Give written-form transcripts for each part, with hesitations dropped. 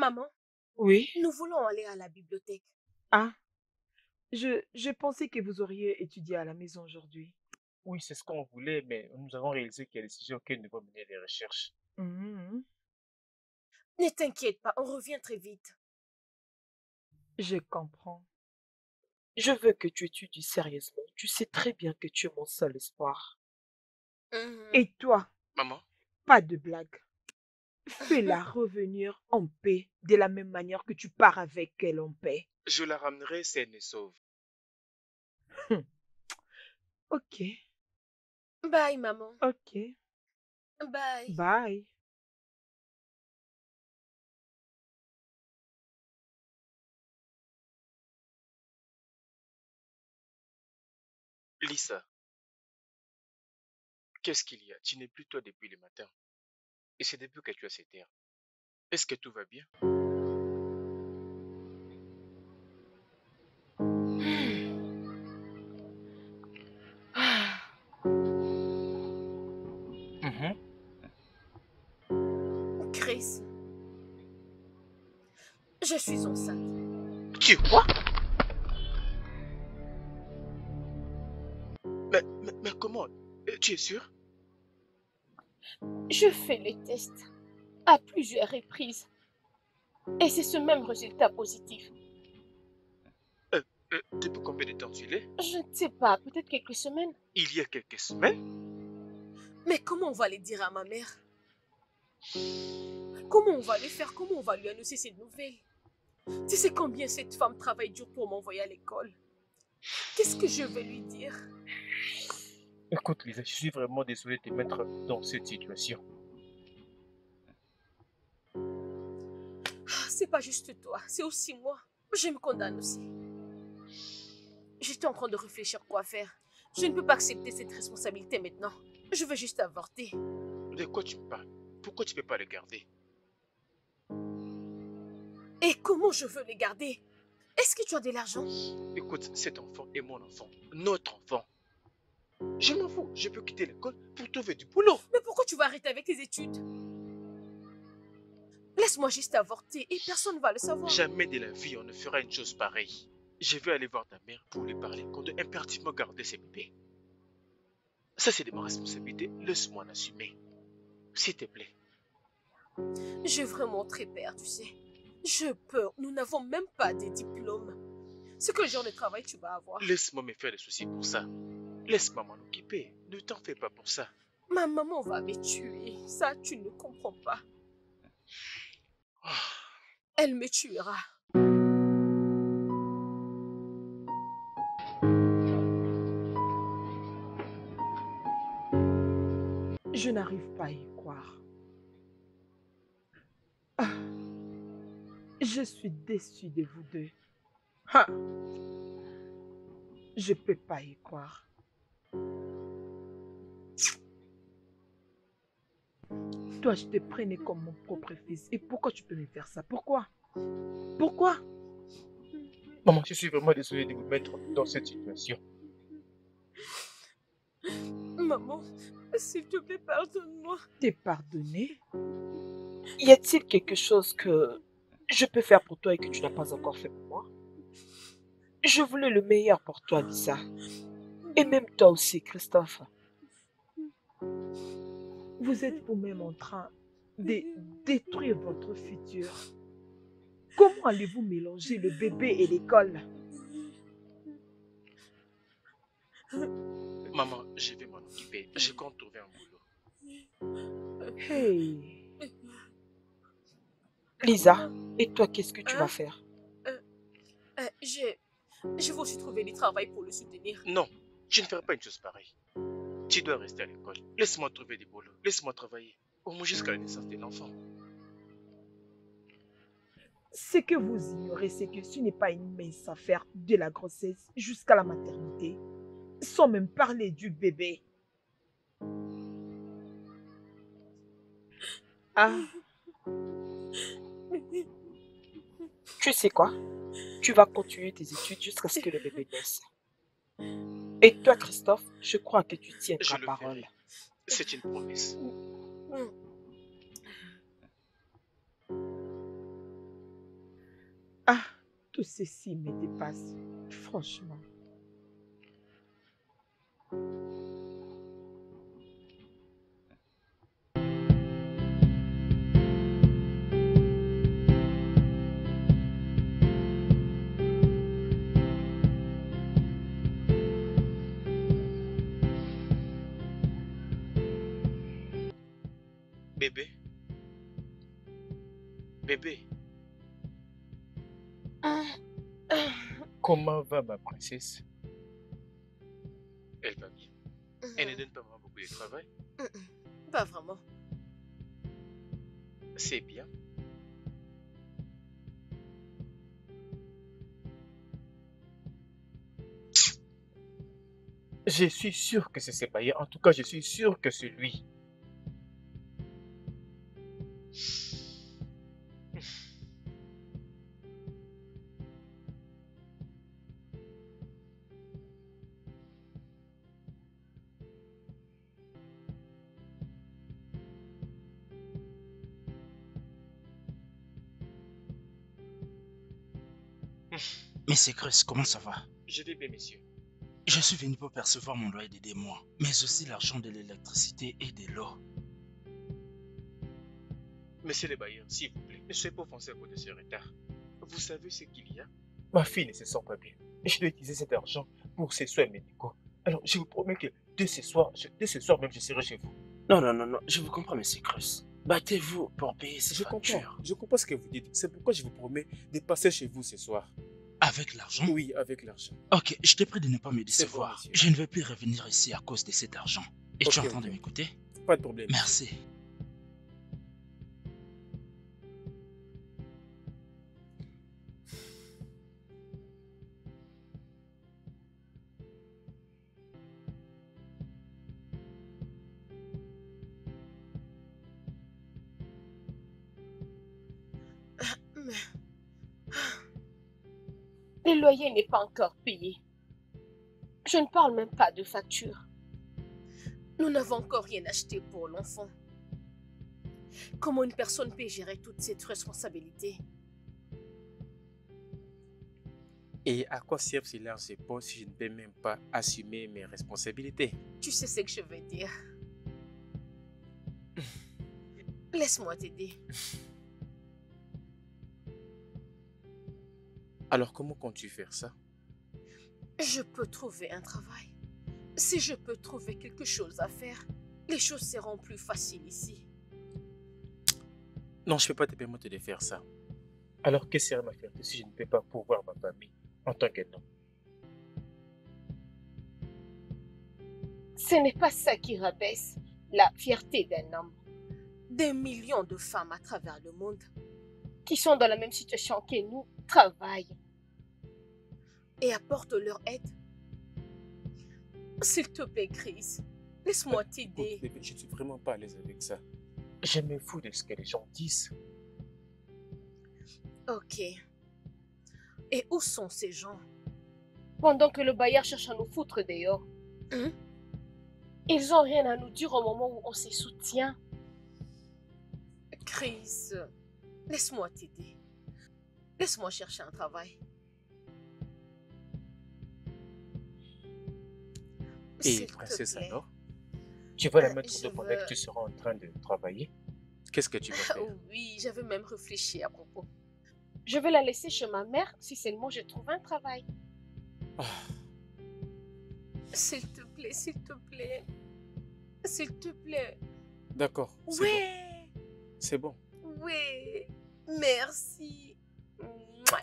Maman, Oui? nous voulons aller à la bibliothèque. Ah, je pensais que vous auriez étudié à la maison aujourd'hui. Oui, c'est ce qu'on voulait, mais nous avons réalisé qu'il y a des sujets auxquels nous devons mener des recherches. Mhm. Ne t'inquiète pas, on revient très vite. Je comprends. Je veux que tu étudies sérieusement. Tu sais très bien que tu es mon seul espoir. Mhm. Et toi, Maman, pas de blague. Fais-la revenir en paix de la même manière que tu pars avec elle en paix. je la ramènerai saine et sauve. Hum, Ok, Bye, maman. ok. Bye. Bye. Lisa, qu'est-ce qu'il y a? Tu n'es plus toi depuis le matin. Et c'est depuis que tu as cette air. Est-ce que tout va bien? Mhm. Chris, je suis enceinte. Tu es quoi? Mais comment? Tu es sûr? Je fais le test à plusieurs reprises. Et c'est ce même résultat positif. Euh, Depuis combien de temps tu l'es? Je ne sais pas, peut-être quelques semaines. Il y a quelques semaines? Mais comment on va le dire à ma mère? Comment on va le faire? Comment on va lui annoncer cette nouvelle? Tu sais combien cette femme travaille dur pour m'envoyer à l'école? Qu'est-ce que je vais lui dire? Écoute, Lisa, je suis vraiment désolé de te mettre dans cette situation. C'est pas juste toi, c'est aussi moi. Je me condamne aussi. J'étais en train de réfléchir quoi faire. Je ne peux pas accepter cette responsabilité maintenant. Je veux juste avorter. De quoi tu me parles? Pourquoi tu ne peux pas le garder? Et comment je veux les garder? Est-ce que tu as de l'argent? Écoute, cet enfant est mon enfant, notre enfant. Je m'en fous, je peux quitter l'école pour trouver du boulot. Mais pourquoi tu vas arrêter avec tes études? Laisse-moi juste avorter et personne ne va le savoir. Jamais de la vie on ne fera une chose pareille. Je vais aller voir ta mère pour lui parler qu'on doit impérativement garder ses bébés. Ça c'est de ma responsabilité, laisse-moi en assumer. S'il te plaît. J'ai vraiment très peur, tu sais. Je peur, nous n'avons même pas de diplôme. C'est quel genre de travail tu vas avoir? Laisse-moi me faire des soucis pour ça. Laisse-moi m'en occuper. Ne t'en fais pas pour ça. Ma maman va me tuer. Ça, tu ne comprends pas. Ah, Elle me tuera. Je n'arrive pas à y croire. Ah, je suis déçue de vous deux. Ah, je peux pas y croire. Toi, je te prenais comme mon propre fils. Et pourquoi tu peux me faire ça? Pourquoi? Pourquoi? Maman, je suis vraiment désolé de vous mettre dans cette situation. Maman, s'il te plaît, pardonne-moi. T'es pardonné? Y a-t-il quelque chose que je peux faire pour toi et que tu n'as pas encore fait pour moi? Je voulais le meilleur pour toi, Lisa. Et même toi aussi, Christophe. Vous êtes vous-même en train de détruire votre futur. Comment allez-vous mélanger le bébé et l'école? Maman, je vais m'en occuper. Je compte trouver un boulot. Hey! Lisa, et toi, qu'est-ce que tu vas Hein? faire? Je vais aussi trouver du travail pour le soutenir. Non, je ne ferai pas une chose pareille. Tu dois rester à l'école. Laisse-moi trouver du boulot. Laisse-moi travailler. Au moins jusqu'à la naissance de l'enfant. Ce que vous ignorez, c'est que ce n'est pas une mince affaire de la grossesse jusqu'à la maternité, sans même parler du bébé. Ah, tu sais quoi? Tu vas continuer tes études jusqu'à ce que le bébé naisse. Et toi, Christophe, je crois que tu tiens Je ta le parole. ferai. C'est une promesse. Tout ceci me dépasse, franchement. Bébé, bébé, Comment va ma princesse? elle va bien. Elle ne donne pas vraiment beaucoup de travail. Pas vraiment. C'est bien. Je suis sûr que c'est Sebaïa. En tout cas, je suis sûr que c'est lui. Mais c'est Chris, comment ça va? Je vais bien, monsieur. Je suis venu pour percevoir mon loyer des mois, mais aussi l'argent de l'électricité et de l'eau. Monsieur le bailleur, s'il vous plaît, ne soyez pas offensé à cause de ce retard. Vous savez ce qu'il y a? Ma fille ne se sent pas bien. Je dois utiliser cet argent pour ses soins médicaux. Alors, je vous promets que dès ce soir même, je serai chez vous. Non, je vous comprends, monsieur Chris. Battez-vous pour payer ces Je factures. comprends ce que vous dites. C'est pourquoi je vous promets de passer chez vous ce soir. Avec l'argent? Oui, avec l'argent. Ok, je te prie de ne pas me C'est décevoir. bon, monsieur. Je ne vais plus revenir ici à cause de cet argent. Et tu es en Ok, train de ok. m'écouter? Pas de problème. Merci. Mais... Le loyer n'est pas encore payé. Je ne parle même pas de facture. Nous n'avons encore rien acheté pour l'enfant. Comment une personne peut gérer toute cette responsabilité? Et à quoi servent ces larges épaules si je ne peux même pas assumer mes responsabilités? Tu sais ce que je veux dire. Laisse-moi t'aider. Alors comment comptes-tu faire ça? Je peux trouver un travail. Si je peux trouver quelque chose à faire, les choses seront plus faciles ici. Non, je ne peux pas te permettre de faire ça. Alors, que sera ma fierté si je ne peux pas pourvoir ma famille en tant qu'homme? Ce n'est pas ça qui rabaisse la fierté d'un homme. Des millions de femmes à travers le monde qui sont dans la même situation que nous travaillent et apportent leur aide. S'il te plaît, Chris, laisse-moi t'aider. Bébé, je ne suis vraiment pas à l'aise avec ça. Je me fous de ce que les gens disent. Ok. Et où sont ces gens? Pendant que le bailleur cherche à nous foutre dehors. Ils n'ont rien à nous dire au moment où on se soutient. Chris, laisse-moi t'aider. Laisse-moi chercher un travail. Et S'il te princesse plaît. alors? Tu vas la je mettre de pendant veux- que tu seras en train de travailler. Qu'est-ce que tu vas faire? Oui, j'avais même réfléchi à propos. Je vais la laisser chez ma mère si seulement je trouve un travail. Ah, S'il te plaît, s'il te plaît. S'il te plaît. d'accord, c'est bon. Ouais, C'est bon. ouais. Merci. Mouah.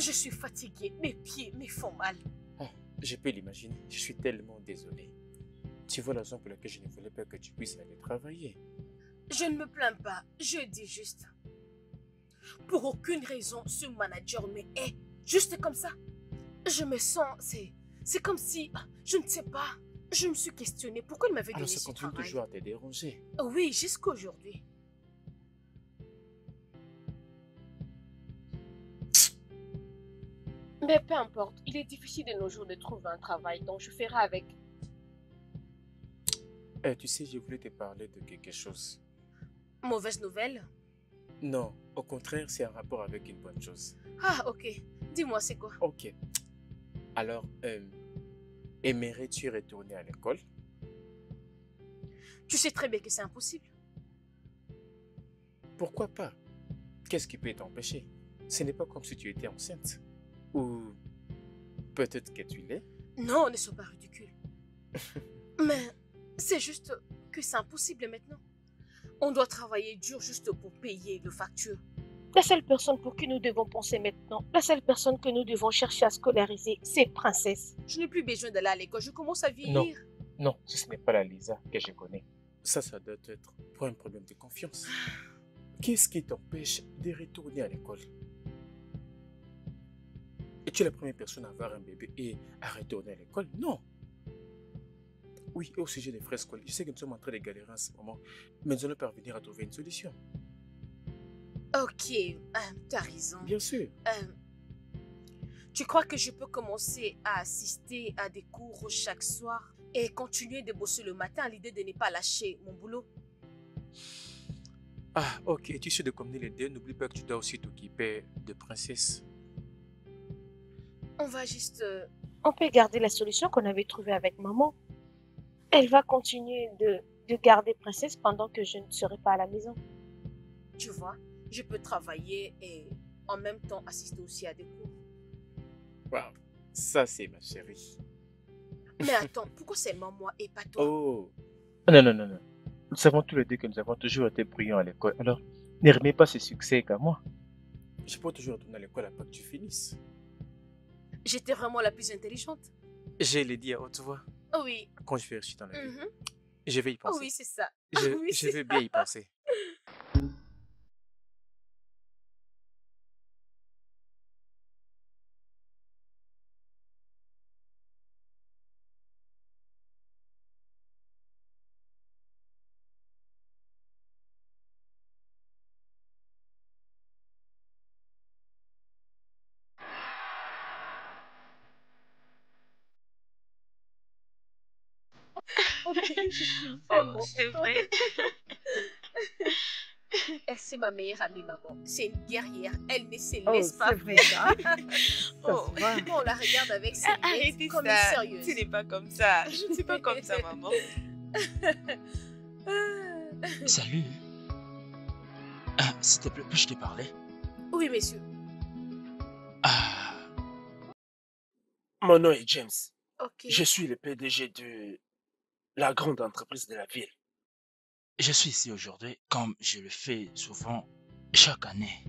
Je suis fatiguée, mes pieds me font mal. Oh, je peux l'imaginer, je suis tellement désolé. Tu vois la raison pour laquelle je ne voulais pas que tu puisses aller travailler. Je ne me plains pas, je dis juste. Pour aucune raison, ce manager me hait, juste comme ça. Je me sens, c'est comme si, je ne sais pas, je me suis questionnée pourquoi il m'avait donné Alors ce ça continue travail. toujours à te déranger. Oui, jusqu'à aujourd'hui. Mais peu importe, il est difficile de nos jours de trouver un travail, donc je ferai avec. Tu sais, je voulais te parler de quelque chose. Mauvaise nouvelle? Non, au contraire, c'est un rapport avec une bonne chose. Ah, ok. Dis-moi, c'est quoi? Ok. Alors, aimerais-tu retourner à l'école? Tu sais très bien que c'est impossible. Pourquoi pas? Qu'est-ce qui peut t'empêcher? Ce n'est pas comme si tu étais enceinte. Ou peut-être que tu l'es. Non, ne sois pas ridicule. Mais c'est juste que c'est impossible maintenant. On doit travailler dur juste pour payer le facture. La seule personne pour qui nous devons penser maintenant, la seule personne que nous devons chercher à scolariser, c'est Princesse. Je n'ai plus besoin d'aller à l'école, je commence à vieillir. Non, ce n'est pas la Lisa que je connais. Ça doit être pour un problème de confiance. Qu'est-ce qui t'empêche de retourner à l'école? Es-tu la première personne à avoir un bébé et à retourner à l'école? Non. Oui, et au sujet des frais scolaires, je sais que nous sommes en train de galérer en ce moment, mais nous allons parvenir à trouver une solution. Ok, t'as raison. Bien sûr. Tu crois que je peux commencer à assister à des cours chaque soir et continuer de bosser le matin à l'idée de ne pas lâcher mon boulot? Ah, ok, tu sais de combiner les deux, n'oublie pas que tu dois aussi t'occuper de Princesse. On va juste... On peut garder la solution qu'on avait trouvée avec maman. Elle va continuer de garder Princesse pendant que je ne serai pas à la maison. Tu vois, je peux travailler et en même temps assister aussi à des cours. Waouh, ça c'est ma chérie. Mais attends, pourquoi seulement moi et pas toi? Oh, Non. Nous savons tous les deux que nous avons toujours été brillants à l'école. Alors, ne remets pas ce succès qu'à moi. je peux toujours retourner à l'école après que tu finisses. J'étais vraiment la plus intelligente. Je l'ai dit à haute voix. Oh oui. Quand je vais réussir dans la vie, Mhm. je vais y penser. Oh oui, c'est ça. Je, Oui, je c'est vais bien y penser. Oh, c'est vrai. Elle, c'est ma meilleure amie, maman. C'est une guerrière. Elle ne se laisse pas vrai. faire. Oh. On la regarde avec ses lunettes Arrêtez comme ça. une sérieuse. Tu n'es pas comme ça. Je ne suis pas comme ça, maman. Salut. Ah, s'il te plaît, puis-je te parler? Oui, messieurs. Ah, Mon nom est James. Ok. Je suis le PDG de la grande entreprise de la ville. je suis ici aujourd'hui comme je le fais souvent chaque année.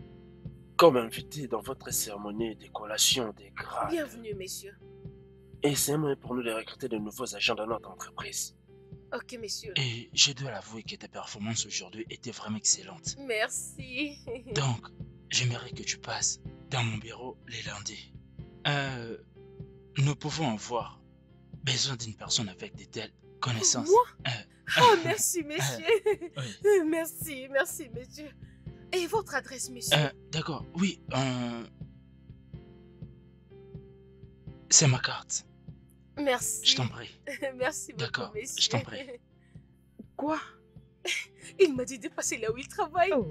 Comme invité dans votre cérémonie de collation des grades. Bienvenue, messieurs. Et c'est un moyen pour nous de recruter de nouveaux agents dans notre entreprise. Ok, messieurs. Et je dois l'avouer que ta performance aujourd'hui était vraiment excellente. Merci. Donc, j'aimerais que tu passes dans mon bureau les lundis. Nous pouvons avoir besoin d'une personne avec de telles connaissances. Moi? Euh, Oh, merci, messieurs. oui. Merci, messieurs. Et votre adresse, messieurs? D'accord, oui. C'est ma carte. Merci. Je t'en prie. Merci beaucoup, D'accord, messieurs. je t'en prie. Quoi? Il m'a dit de passer là où il travaille. Oh.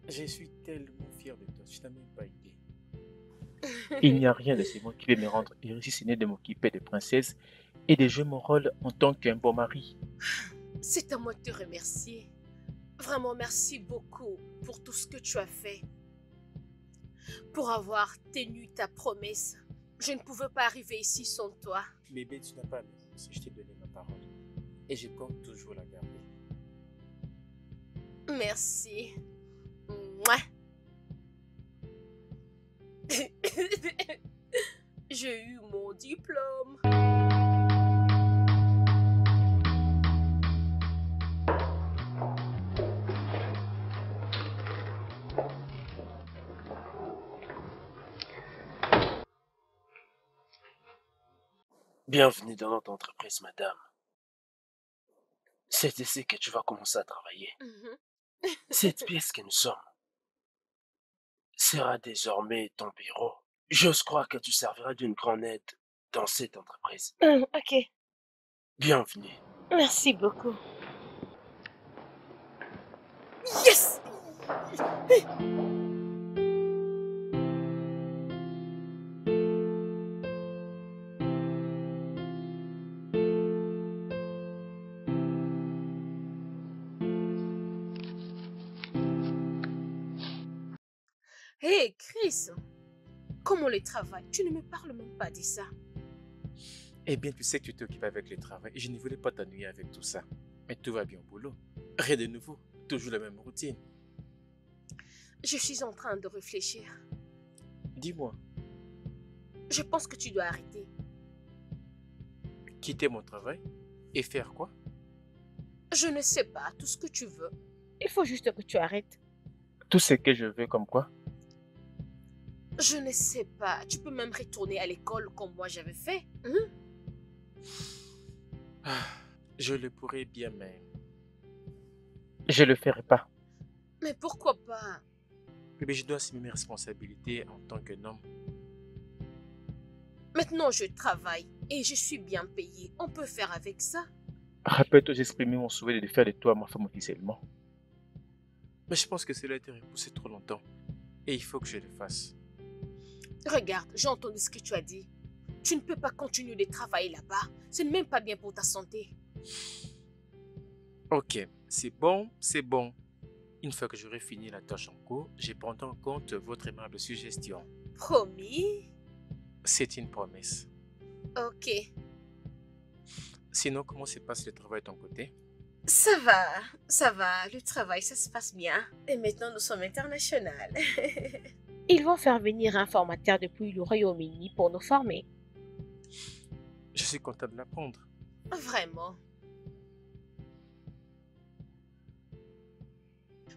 Je suis tellement fier de toi, tu n'as même pas idée. Il n'y a rien de ces mots qui peut me rendre heureux si ce n'est de m'occuper de princesse et de jouer mon rôle en tant qu'un bon mari. C'est à moi de te remercier. Vraiment, merci beaucoup pour tout ce que tu as fait. Pour avoir tenu ta promesse. Je ne pouvais pas arriver ici sans toi. Bébé, tu n'as pas à me remercier, je t'ai donné ma parole. Et je compte toujours la garder. Merci. Mouah. J'ai eu mon diplôme. Bienvenue dans notre entreprise, madame. C'est ici que tu vas commencer à travailler. Cette pièce que nous sommes sera désormais ton bureau. J'ose croire que tu serviras d'une grande aide dans cette entreprise. Ok, Bienvenue. merci beaucoup. Yes! Hé, Chris, comment le travail? Tu ne me parles même pas de ça. Eh bien, tu sais que tu t'occupes avec le travail et je ne voulais pas t'ennuyer avec tout ça. Mais tout va bien au boulot. Rien de nouveau. Toujours la même routine. Je suis en train de réfléchir. Dis-moi, Je pense que tu dois arrêter. quitter mon travail et faire quoi? Je ne sais pas, tout ce que tu veux. Il faut juste que tu arrêtes. Tout ce que je veux comme quoi? Je ne sais pas. Tu peux même retourner à l'école comme moi j'avais fait. Je le pourrais bien, mais je le ferai pas. Mais pourquoi pas? Mais je dois assumer mes responsabilités en tant qu'un homme. Maintenant, je travaille et je suis bien payée. On peut faire avec ça. Rappelle-toi, j'ai exprimé mon souhait de faire de toi ma femme officiellement. Mais je pense que cela a été repoussé trop longtemps. Et il faut que je le fasse. Regarde, j'ai entendu ce que tu as dit. Tu ne peux pas continuer de travailler là-bas. Ce n'est même pas bien pour ta santé. Ok, c'est bon, c'est bon. Une fois que j'aurai fini la tâche en cours, je prendrai en compte votre aimable suggestion. Promis? C'est une promesse. Ok. Sinon, comment se passe le travail de ton côté? Ça va, ça va. Le travail, ça se passe bien. Et maintenant, nous sommes internationaux. Ils vont faire venir un formateur depuis le Royaume-Uni pour nous former. Je suis content de l'apprendre. Vraiment.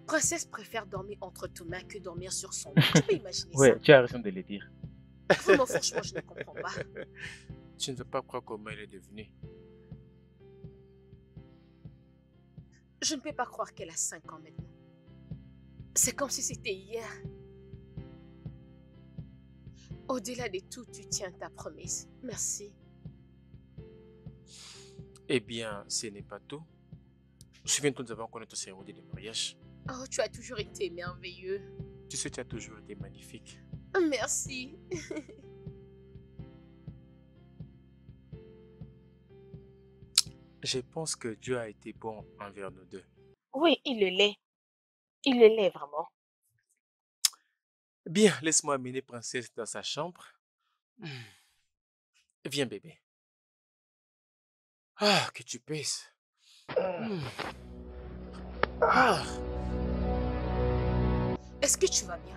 Princesse préfère dormir entre tes mains que dormir sur son lit. Tu peux imaginer ça? Ouais, tu as raison de le dire. Vraiment, franchement, je ne comprends pas. Tu ne veux pas croire comment elle est devenue. Je ne peux pas croire qu'elle a 5 ans maintenant. C'est comme si c'était hier. Au-delà de tout, tu tiens ta promesse. Merci. Eh bien, ce n'est pas tout. Souviens-toi, nous avons connu ton cérémonie de mariage. Oh, tu as toujours été merveilleux. Tu sais, tu as toujours été magnifique. Merci. Je pense que Dieu a été bon envers nous deux. Oui, il le l'est. Il le l'est vraiment. Bien, laisse-moi amener Princesse dans sa chambre. Viens, bébé. Ah, que tu pèses. Ah, Est-ce que tu vas bien?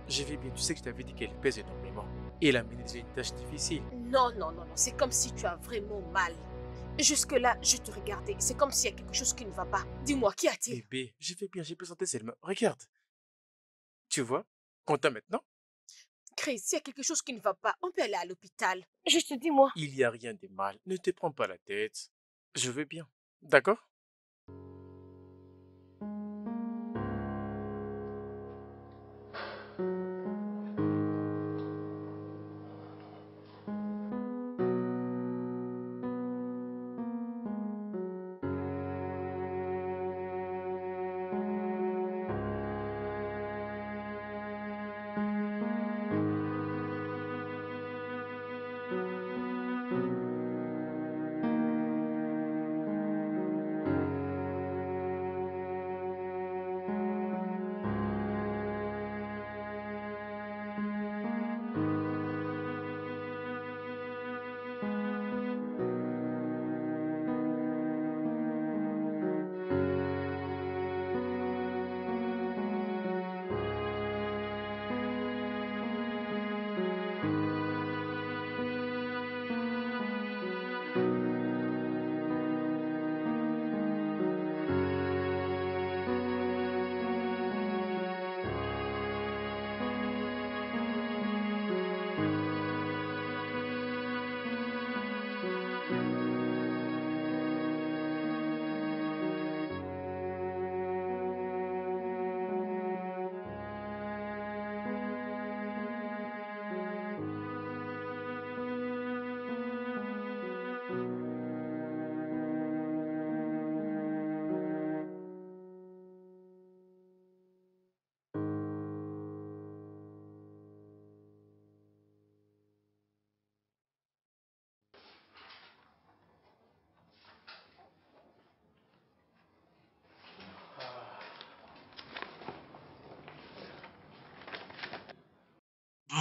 je vais bien. Tu sais que je t'avais dit qu'elle pèse énormément. Et elle a mené une tâche difficile. Non, non, non, non. C'est comme si tu as vraiment mal. Jusque-là, je te regardais. C'est comme s'il y a quelque chose qui ne va pas. Dis-moi, qu'y a-t-il? Bébé, je vais bien, j'ai présenté seulement. Regarde. Tu vois? Content maintenant? Chris, s'il y a quelque chose qui ne va pas, on peut aller à l'hôpital. Juste dis-moi. Il n'y a rien de mal. Ne te prends pas la tête. Je vais bien. D'accord?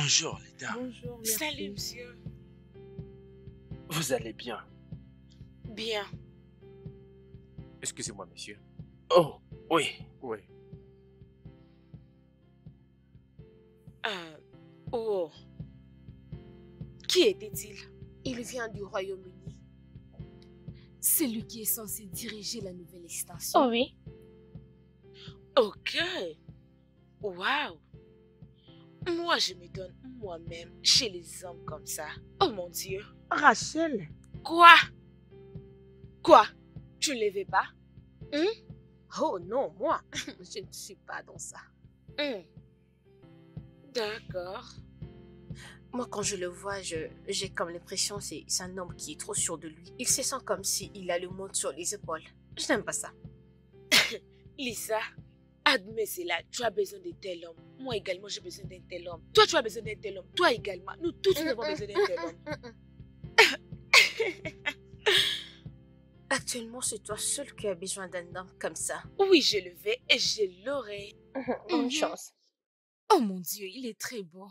Bonjour, les dames. Bonjour, merci. Salut, monsieur. Vous allez bien? Bien. Excusez-moi, monsieur. Oh, oui. Oui. Oh. Qui était-il? Il vient du Royaume-Uni. C'est lui qui est censé diriger la nouvelle extension. Oh oui. Ok. Waouh. Moi, je me donne moi-même chez les hommes comme ça. Oh mon Dieu. Rachel, Quoi? Quoi? Tu ne le veux pas? Oh non, moi, je ne suis pas dans ça. D'accord. Moi, quand je le vois, j'ai comme l'impression que c'est un homme qui est trop sûr de lui. Il se sent comme s'il a le monde sur les épaules. Je n'aime pas ça. Lisa, admets cela. Tu as besoin d'un tel homme. Moi également, j'ai besoin d'un tel homme. Toi, tu as besoin d'un tel homme. Toi également. Nous tous, nous avons besoin d'un tel homme. Actuellement, c'est toi seul qui as besoin d'un homme comme ça. Oui, je le vais et je l'aurai. Bonne chance. Oh mon Dieu, il est très beau.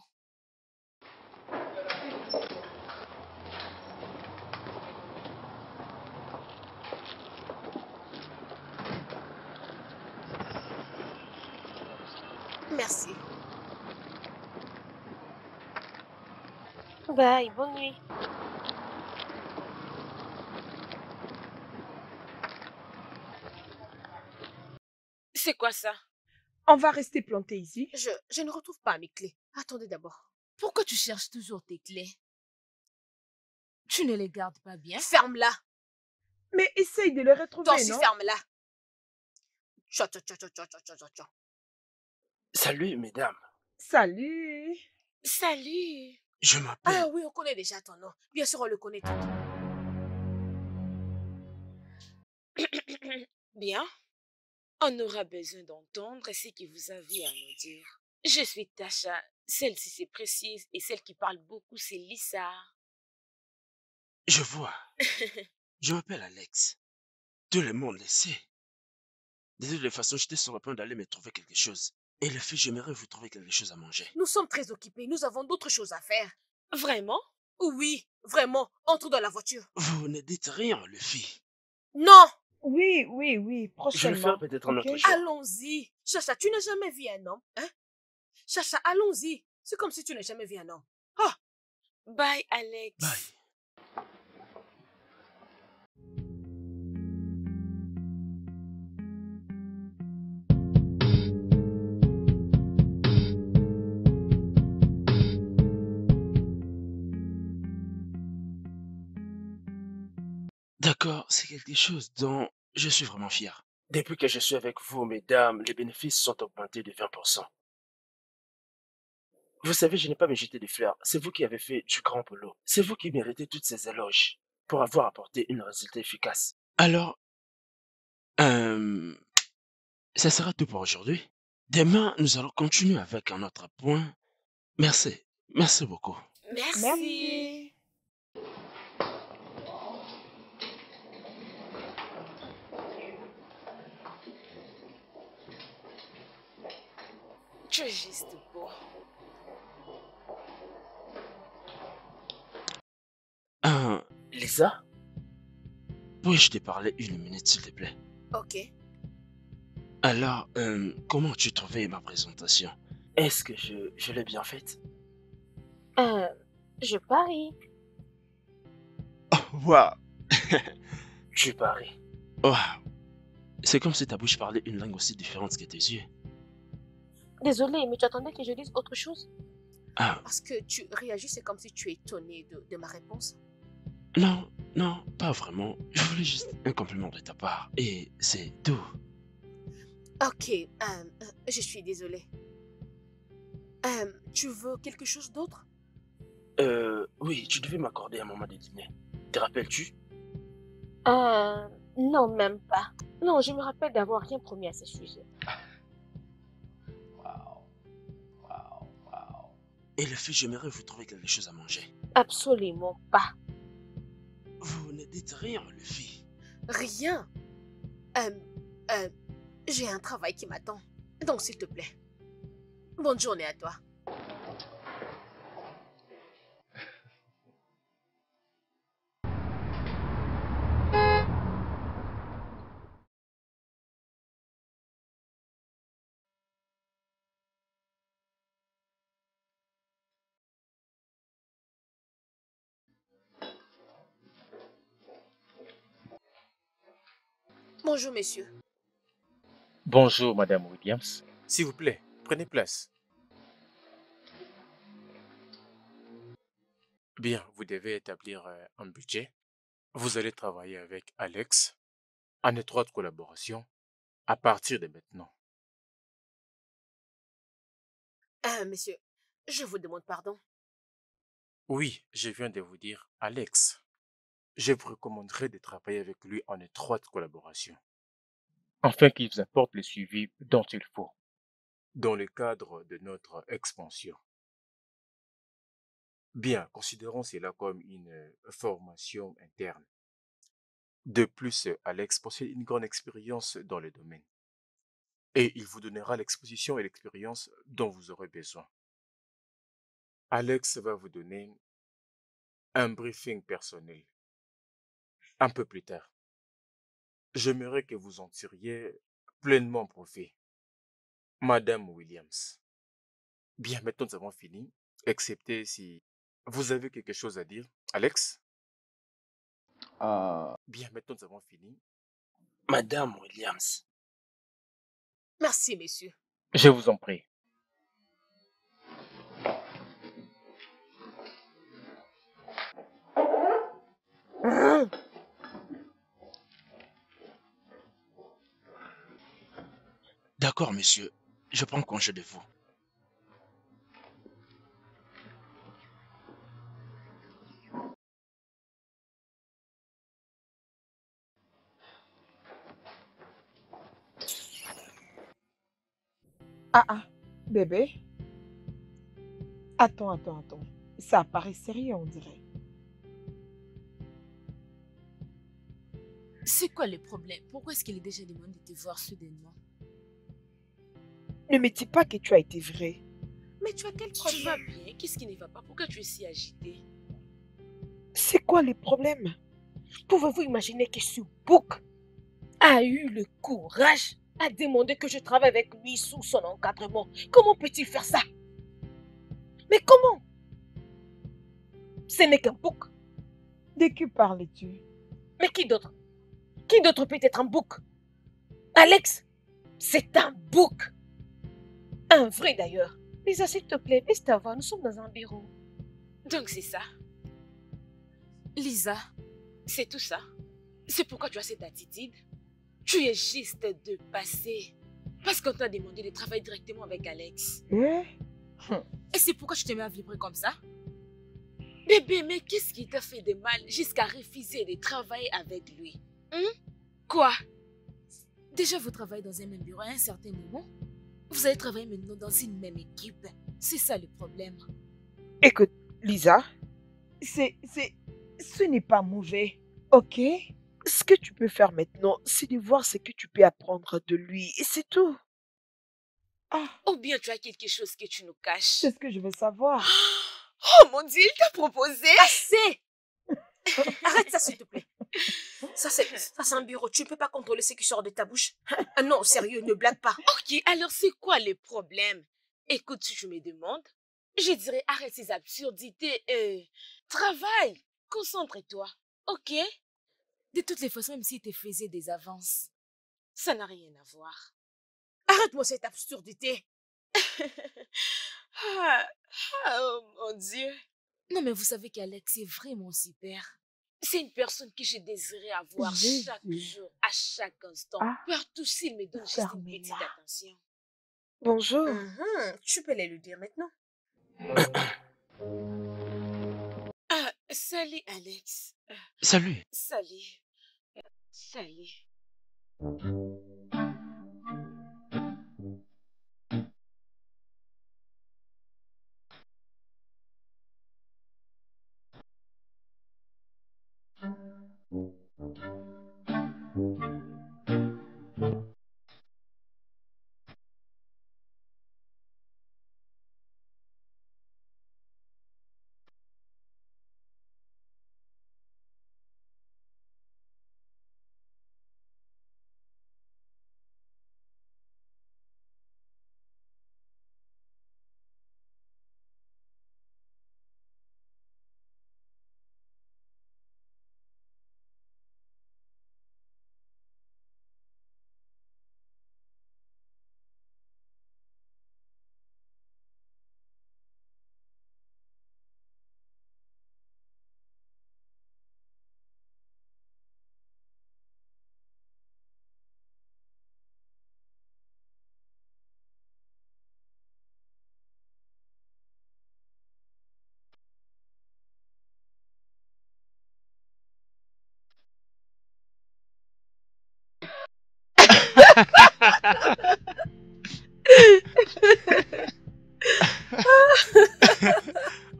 Merci. Bye, bonne nuit. C'est quoi ça? on va rester planté ici. Je ne retrouve pas mes clés. Attendez d'abord. Pourquoi tu cherches toujours tes clés? Tu ne les gardes pas bien? Ferme-la. Mais essaye de le retrouver, Toi aussi, non? ferme-la. Tcha, tcha, tcha, tcha, tcha, tcha, tcha, tcha. Salut, mesdames. Salut. Salut. Je m'appelle... Ah oui, on connaît déjà ton nom. Bien sûr, on le connaît tout. Bien. On aura besoin d'entendre ce que vous avez à nous dire. Je suis Tasha. Celle-ci, c'est précise. Et celle qui parle beaucoup, c'est Lisa. Je vois. Je m'appelle Alex. Tout le monde le sait. De toutes les façons, j'étais sur le point d'aller me trouver quelque chose. Et le fait, j'aimerais vous trouver quelque chose à manger. Nous sommes très occupés. Nous avons d'autres choses à faire. Vraiment? Oui, vraiment. Entre dans la voiture. Vous ne dites rien, le fille. Non. Oui, Je vais le prochainement. faire peut-être un ok? autre jour. Allons-y. Chacha, tu n'as jamais vu un homme, hein? Chacha, allons-y. C'est comme si tu n'as jamais vu un homme. Ah, Bye, Alex. Bye. D'accord, c'est quelque chose dont je suis vraiment fier. Depuis que je suis avec vous, mesdames, les bénéfices sont augmentés de 20%. Vous savez, je n'ai pas me jeter des fleurs. C'est vous qui avez fait du grand boulot. C'est vous qui méritez toutes ces éloges pour avoir apporté un résultat efficace. Alors, ça sera tout pour aujourd'hui. Demain, nous allons continuer avec un autre point. Merci. Merci beaucoup. Merci. Merci. Tu es juste beau. Lisa? Puis-je te parler une minute, s'il te plaît? ok. Alors, comment tu trouvais ma présentation? Est-ce que je l'ai bien faite? Je parie. Oh, waouh! Tu paries. Waouh! C'est comme si ta bouche parlait une langue aussi différente que tes yeux. Désolée, mais tu attendais que je dise autre chose? Ah, Parce que tu réagissais comme si tu es étonné de ma réponse. non, non, pas vraiment. Je voulais juste un compliment de ta part. Et c'est tout. Ok, je suis désolée. Tu veux quelque chose d'autre? Oui, tu devais m'accorder un moment de dîner. Te rappelles-tu? Non, même pas. Non, je me rappelle d'avoir rien promis à ce sujet. Et le fait, j'aimerais vous trouver quelque chose à manger. Absolument pas. Vous ne dites rien, le fille. Rien. J'ai un travail qui m'attend. Donc, s'il te plaît. Bonne journée à toi. Bonjour, messieurs. Bonjour, Madame Williams. S'il vous plaît, prenez place. Bien, vous devez établir un budget. Vous allez travailler avec Alex en étroite collaboration à partir de maintenant. Messieurs, je vous demande pardon. Oui, je viens de vous dire Alex. Je vous recommanderais de travailler avec lui en étroite collaboration, afin qu'il vous apporte le suivi dont il faut, dans le cadre de notre expansion. Bien, considérons cela comme une formation interne. De plus, Alex possède une grande expérience dans le domaine et il vous donnera l'exposition et l'expérience dont vous aurez besoin. Alex va vous donner un briefing personnel un peu plus tard. J'aimerais que vous en tiriez pleinement profit. Madame Williams. Bien, maintenant nous avons fini, excepté si vous avez quelque chose à dire. Alex? Bien, maintenant nous avons fini. Madame Williams. Merci, messieurs. Je vous en prie. D'accord, monsieur. Je prends congé de vous. Ah, bébé. Attends. Ça paraît sérieux, on dirait. C'est quoi le problème? Pourquoi est-ce qu'il est déjà demandé de te voir soudainement? Ne me dis pas que tu as été vrai. Mais tu as quel problème? Tu vas bien? Qu'est-ce qui ne va pas? Pourquoi tu es si agité? C'est quoi les problèmes? Pouvez-vous imaginer que ce bouc a eu le courage à demander que je travaille avec lui sous son encadrement? Comment peut-il faire ça? Mais comment? Ce n'est qu'un bouc. De qui parles-tu? Mais qui d'autre? Qui d'autre peut être un bouc? Alex, c'est un bouc. Un vrai d'ailleurs. Lisa, s'il te plaît, baisse ta voix, nous sommes dans un bureau. Donc c'est ça. Lisa, C'est tout ça. C'est pourquoi tu as cette attitude. Tu es juste de passer. Parce qu'on t'a demandé de travailler directement avec Alex. et c'est pourquoi tu te mets à vibrer comme ça? Bébé, mais qu'est-ce qui t'a fait de mal jusqu'à refuser de travailler avec lui? Quoi? Déjà, vous travaillez dans un même bureau à un certain moment. Vous allez travailler maintenant dans une même équipe. C'est ça le problème. Écoute, Lisa, ce n'est pas mauvais, ok? Ce que tu peux faire maintenant, c'est de voir ce que tu peux apprendre de lui, et c'est tout. Ou bien tu as quelque chose que tu nous caches? C'est ce que je veux savoir. Oh mon Dieu, il t'a proposé? Assez! Arrête ça, s'il te plaît. Ça, c'est un bureau. Tu ne peux pas contrôler ce qui sort de ta bouche. Ah non, sérieux, ne blague pas. Ok, alors c'est quoi le problème? Écoute, si tu me demandes, je dirais arrête ces absurdités. Travaille, concentre-toi, ok? De toutes les façons, même s'il te faisait des avances. Ça n'a rien à voir. Arrête-moi cette absurdité. Oh mon Dieu. Non, mais vous savez qu'Alex est vraiment super. C'est une personne que j'ai désiré avoir chaque jour, à chaque instant. Partout s'il me donne juste une petite attention. Bonjour. Tu peux aller le dire maintenant. Salut Alex. Salut. Salut. Salut.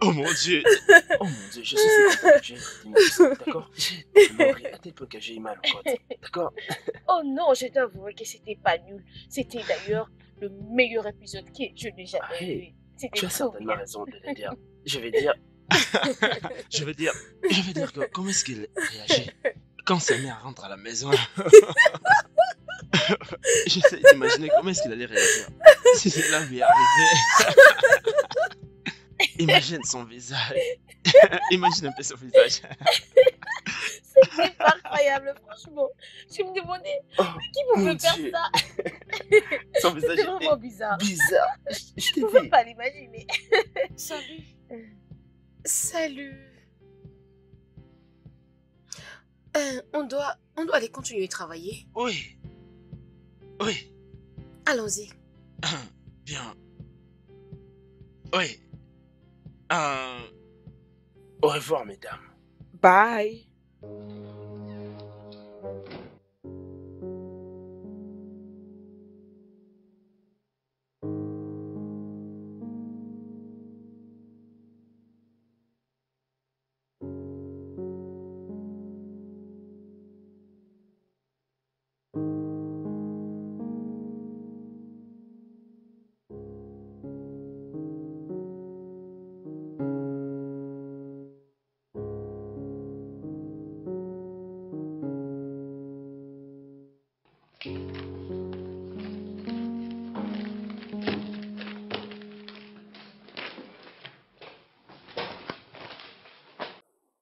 Oh mon Dieu. Oh mon Dieu, je suis si content que j'ai dis-moi, d'accord? J'ai tellement ri à tel point que j'ai eu mal au côte, d'accord? Oh non, je t'avoue que c'était pas nul. C'était d'ailleurs le meilleur épisode que je n'ai jamais Hey, vu. C'était tu as trop certainement bien. raison de le dire. Je vais dire, Je veux dire que comment est-ce qu'il réagit quand sa mère rentre à la maison? J'essaie d'imaginer comment est-ce qu'il allait réagir si cela lui arrivait. Imagine son visage. Imagine un peu son visage. C'était pas incroyable, franchement. Je me demandais, oh qui mon pouvait faire Dieu, ça? son visage C'était vraiment bizarre. bizarre. Je Je t'ai pouvais dit. pas l'imaginer. Salut. Salut. On doit aller continuer de travailler. Oui. Oui. Allons-y. Bien. Oui. Au revoir, mesdames. Bye.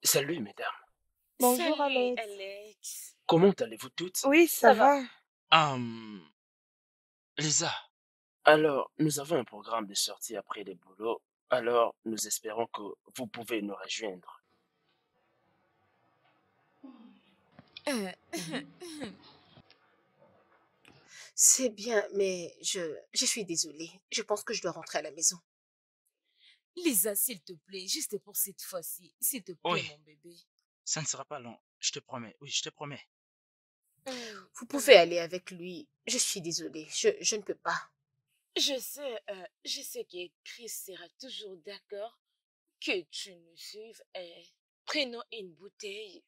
Salut, mesdames. Bonjour, Salut, Alex. Alex. Comment allez-vous toutes? Oui, ça va. Lisa. Alors, nous avons un programme de sortie après les boulots. Alors, nous espérons que vous pouvez nous rejoindre. C'est bien, mais je suis désolée. Je pense que je dois rentrer à la maison. Lisa, s'il te plaît, juste pour cette fois-ci. S'il te plaît, Oui. mon bébé. Ça ne sera pas long. Je te promets. Oui, je te promets. Vous pouvez aller avec lui. Je suis désolée. Je ne peux pas. Je sais que Chris sera toujours d'accord que tu nous suives. Prenons une bouteille,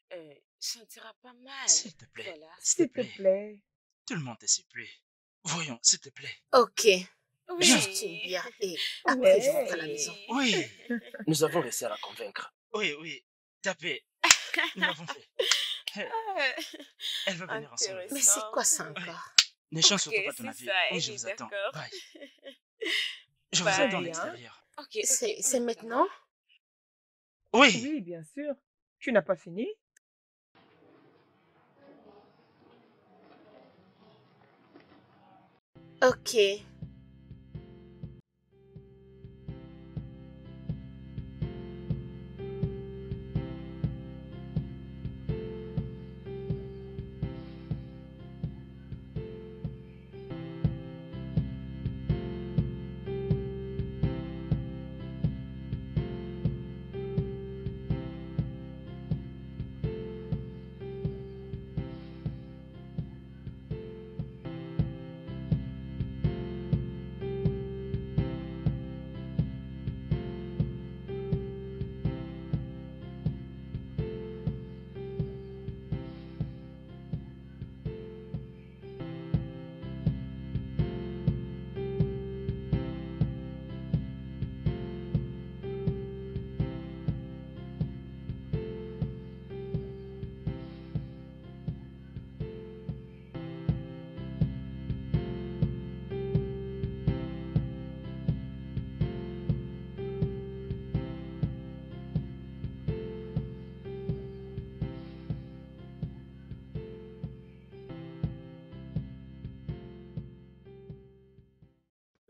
ça sera pas mal. S'il te plaît. Voilà. S'il te plaît. Tout le monde te supplie. Voyons, s'il te plaît. Ok. Oui. Juste une bière et après je rentre à la maison. Oui. Nous avons réussi à la convaincre. Oui, oui. Tapez. Nous l'avons fait. Elle va venir ensemble. Mais c'est quoi ça encore? Ne change Ok, surtout pas ton c'est avis. ça, Oui, elle je est vous attends. d'accord. Bye. Je vous Bye. attends à l'extérieur. Ok, C'est maintenant? Oui. Oui, bien sûr. Tu n'as pas fini? Ok.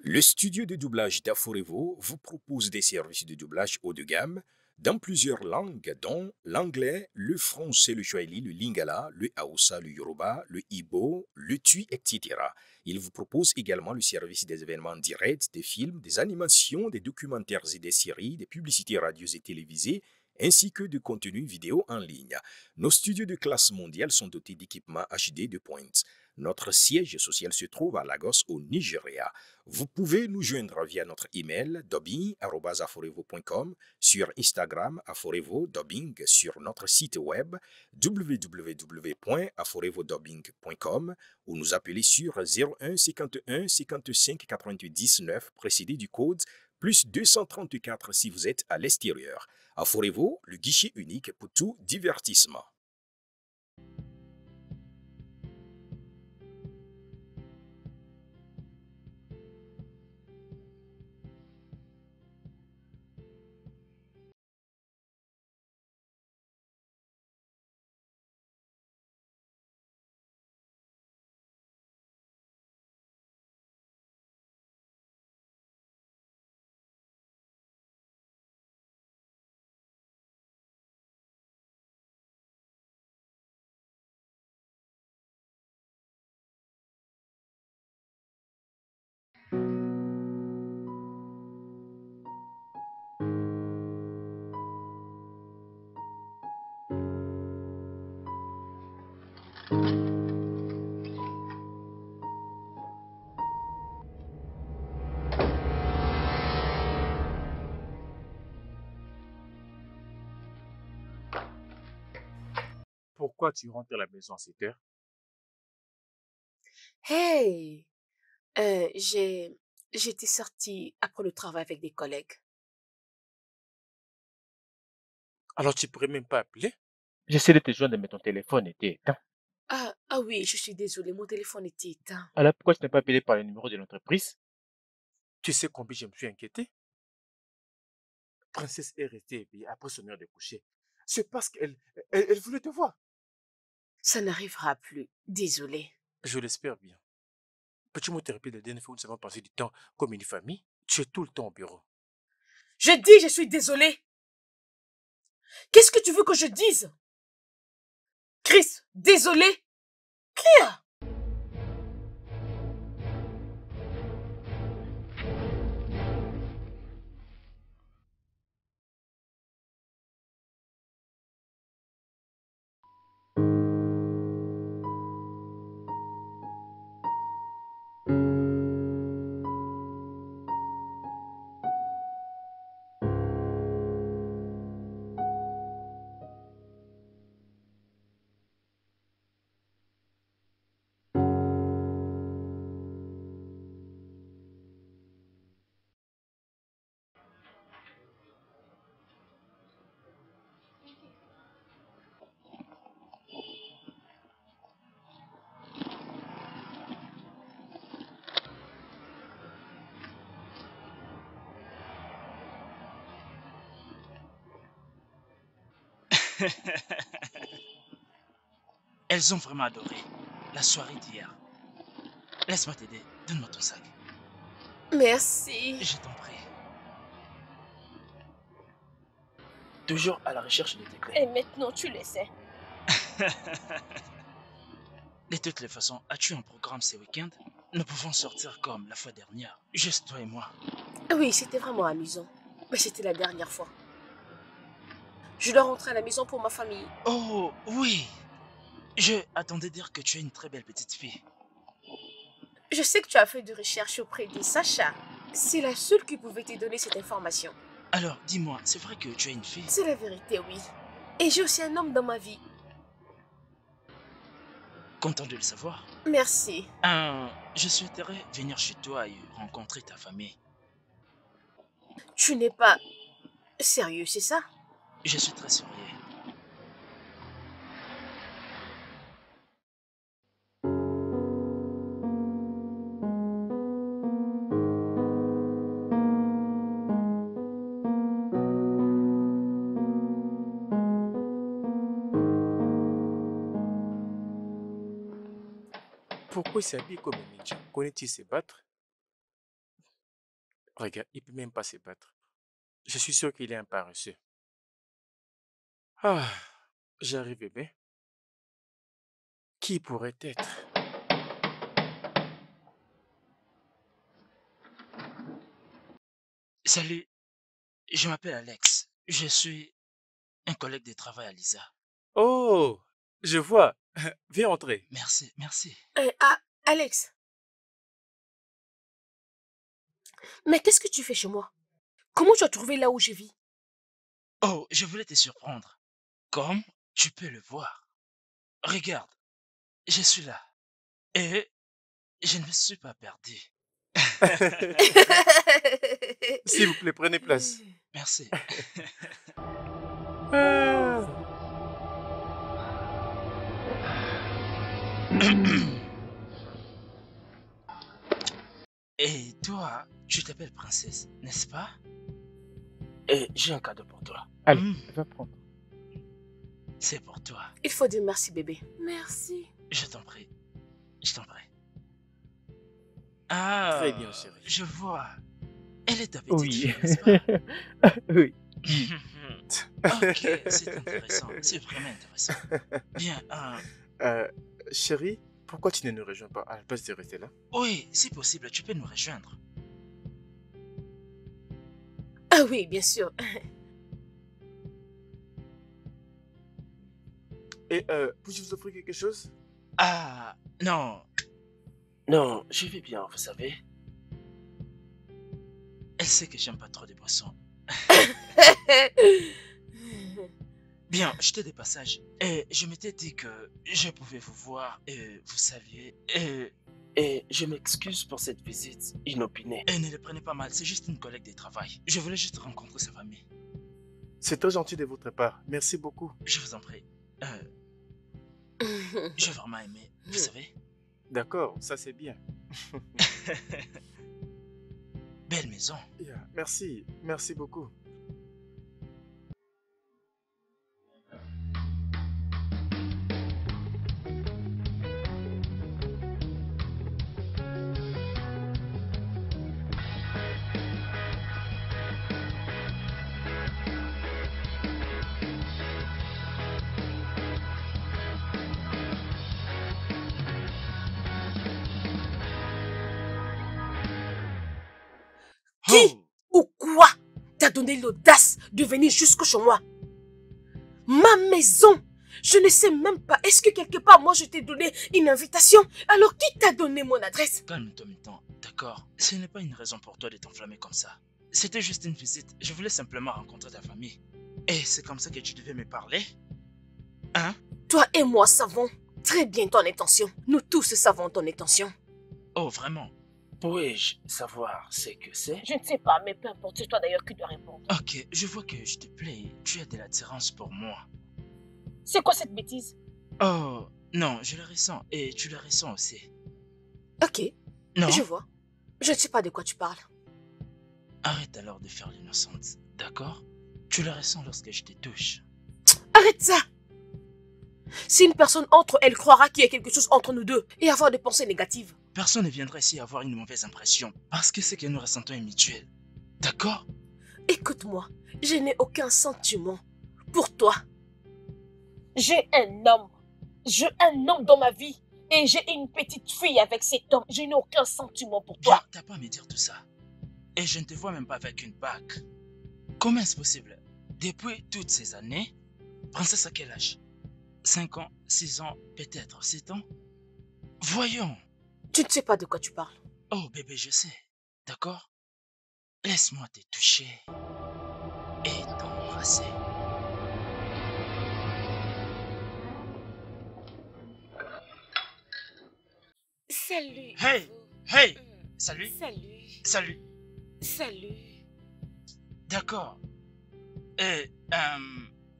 Le studio de doublage d'Aforevo vous propose des services de doublage haut de gamme dans plusieurs langues, dont l'anglais, le français, le swahili, le lingala, le hausa, le yoruba, le ibo, le tui, etc. Il vous propose également le service des événements directs, des films, des animations, des documentaires et des séries, des publicités radios et télévisées, ainsi que de contenus vidéo en ligne. Nos studios de classe mondiale sont dotés d'équipements HD de pointe. Notre siège social se trouve à Lagos, au Nigeria. Vous pouvez nous joindre via notre email dubbing@aforevo.com, sur Instagram aforevo-dubbing, sur notre site web www.aforevodubbing.com ou nous appeler sur 01 51 55 99 précédé du code plus 234 si vous êtes à l'extérieur. Aforevo, le guichet unique pour tout divertissement. Pourquoi tu rentres à la maison à 7 heures? Hey, j'étais sortie après le travail avec des collègues. Alors tu pourrais même pas appeler? J'essaie de te joindre, mais ton téléphone était éteint. Ah oui, je suis désolée, mon téléphone était éteint. Alors pourquoi tu n'as pas appelé par le numéro de l'entreprise? Tu sais combien je me suis inquiété? Princesse est restée éveillée après son heure de coucher. C'est parce qu'elle voulait te voir. Ça n'arrivera plus, désolée. Je l'espère bien. Peux-tu me te répéter la dernière fois où nous avons passé du temps comme une famille? Tu es tout le temps au bureau. Je dis, je suis désolée. Qu'est-ce que tu veux que je dise? Chris, désolée? Cria! Elles ont vraiment adoré la soirée d'hier. Laisse-moi t'aider. Donne-moi ton sac. Merci. Je t'en prie. Toujours à la recherche de tes clés. Et maintenant, tu le sais. De toutes les façons, as-tu un programme ce week-end? Nous pouvons sortir comme la fois dernière. Juste toi et moi. Oui, c'était vraiment amusant. Mais c'était la dernière fois. Je dois rentrer à la maison pour ma famille. Oh, oui. Je attendais dire que tu es une très belle petite fille. Je sais que tu as fait des recherches auprès de Sacha. C'est la seule qui pouvait te donner cette information. Alors, dis-moi, c'est vrai que tu es une fille? C'est la vérité, oui. Et j'ai aussi un homme dans ma vie. Content de le savoir. Merci. Je souhaiterais venir chez toi et rencontrer ta famille. Tu n'es pas sérieux, c'est ça? Je suis très sérieux. Pourquoi il s'habille comme un ninja? Connaît-il se battre? Regarde, il peut même pas se battre. Je suis sûr qu'il est un paresseux. Ah, j'arrive bien. Qui pourrait être? Salut, je m'appelle Alex. Je suis un collègue de travail à Lisa. Oh, je vois. Viens entrer. Merci, merci. Alex. Mais qu'est-ce que tu fais chez moi? Comment tu as trouvé là où je vis? Oh, je voulais te surprendre. Comme tu peux le voir. Regarde, je suis là. Et je ne me suis pas perdu. S'il vous plaît, prenez place. Merci. Et toi, tu t'appelles Princesse, n'est-ce pas? Et j'ai un cadeau pour toi. Allez, va prendre. C'est pour toi. Il faut dire merci, bébé. Merci. Je t'en prie. Je t'en prie. Ah, très bien, chérie. Je vois. Elle est ta petite Oui. fille, n'est-ce pas? Oui. Ok, c'est intéressant. C'est vraiment intéressant. Bien. Chérie, pourquoi tu ne nous rejoins pas à la place de rester là? Oui, si possible, tu peux nous rejoindre. Ah oui, bien sûr. Et puis-je vous offrir quelque chose? Ah, non. Non, je vais bien, vous savez. Elle sait que j'aime pas trop des boissons. Bien, j'étais de passage. Et je m'étais dit que je pouvais vous voir et vous saviez. Et je m'excuse pour cette visite inopinée. Et ne le prenez pas mal, c'est juste une collègue de travail. Je voulais juste rencontrer sa famille. C'est très gentil de votre part. Merci beaucoup. Je vous en prie. J'ai vraiment aimé, vous savez. D'accord, ça c'est bien. Belle maison. Yeah, merci, merci beaucoup. Qui ou quoi t'a donné l'audace de venir jusque chez moi? Ma maison. Je ne sais même pas. Est-ce que quelque part, moi, je t'ai donné une invitation? Alors, qui t'a donné mon adresse? Calme-toi, Mitan, d'accord? Ce n'est pas une raison pour toi de t'enflammer comme ça. C'était juste une visite. Je voulais simplement rencontrer ta famille. Et c'est comme ça que tu devais me parler? Hein? Toi et moi savons très bien ton intention. Nous tous savons ton intention. Oh, vraiment? Pourrais-je savoir ce que c'est? Je ne sais pas, mais peu importe, c'est toi d'ailleurs qui dois répondre. Ok, je vois que je te plais. Tu as de l'attirance pour moi. C'est quoi cette bêtise? Oh, non, je le ressens. Et tu le ressens aussi. Ok, Non? je vois. Je ne sais pas de quoi tu parles. Arrête alors de faire l'innocente, d'accord? Tu le ressens lorsque je te touche. Arrête ça! Si une personne entre, elle croira qu'il y a quelque chose entre nous deux et avoir des pensées négatives. Personne ne viendra ici avoir une mauvaise impression parce que ce que nous ressentons est mutuel. D'accord? Écoute-moi, je n'ai aucun sentiment pour toi. J'ai un homme. J'ai un homme dans ma vie. Et j'ai une petite fille avec cet homme. Je n'ai aucun sentiment pour toi. T'as pas à me dire tout ça. Et je ne te vois même pas avec une bague. Comment est-ce possible? Depuis toutes ces années, princesse à quel âge? 5 ans, 6 ans, peut-être 7 ans? Voyons. Tu ne sais pas de quoi tu parles. Oh bébé, je sais. D'accord? Laisse-moi te toucher et t'embrasser. Salut. Hey! Ivo. Hey! Salut! Salut. Salut! Salut. D'accord. Et,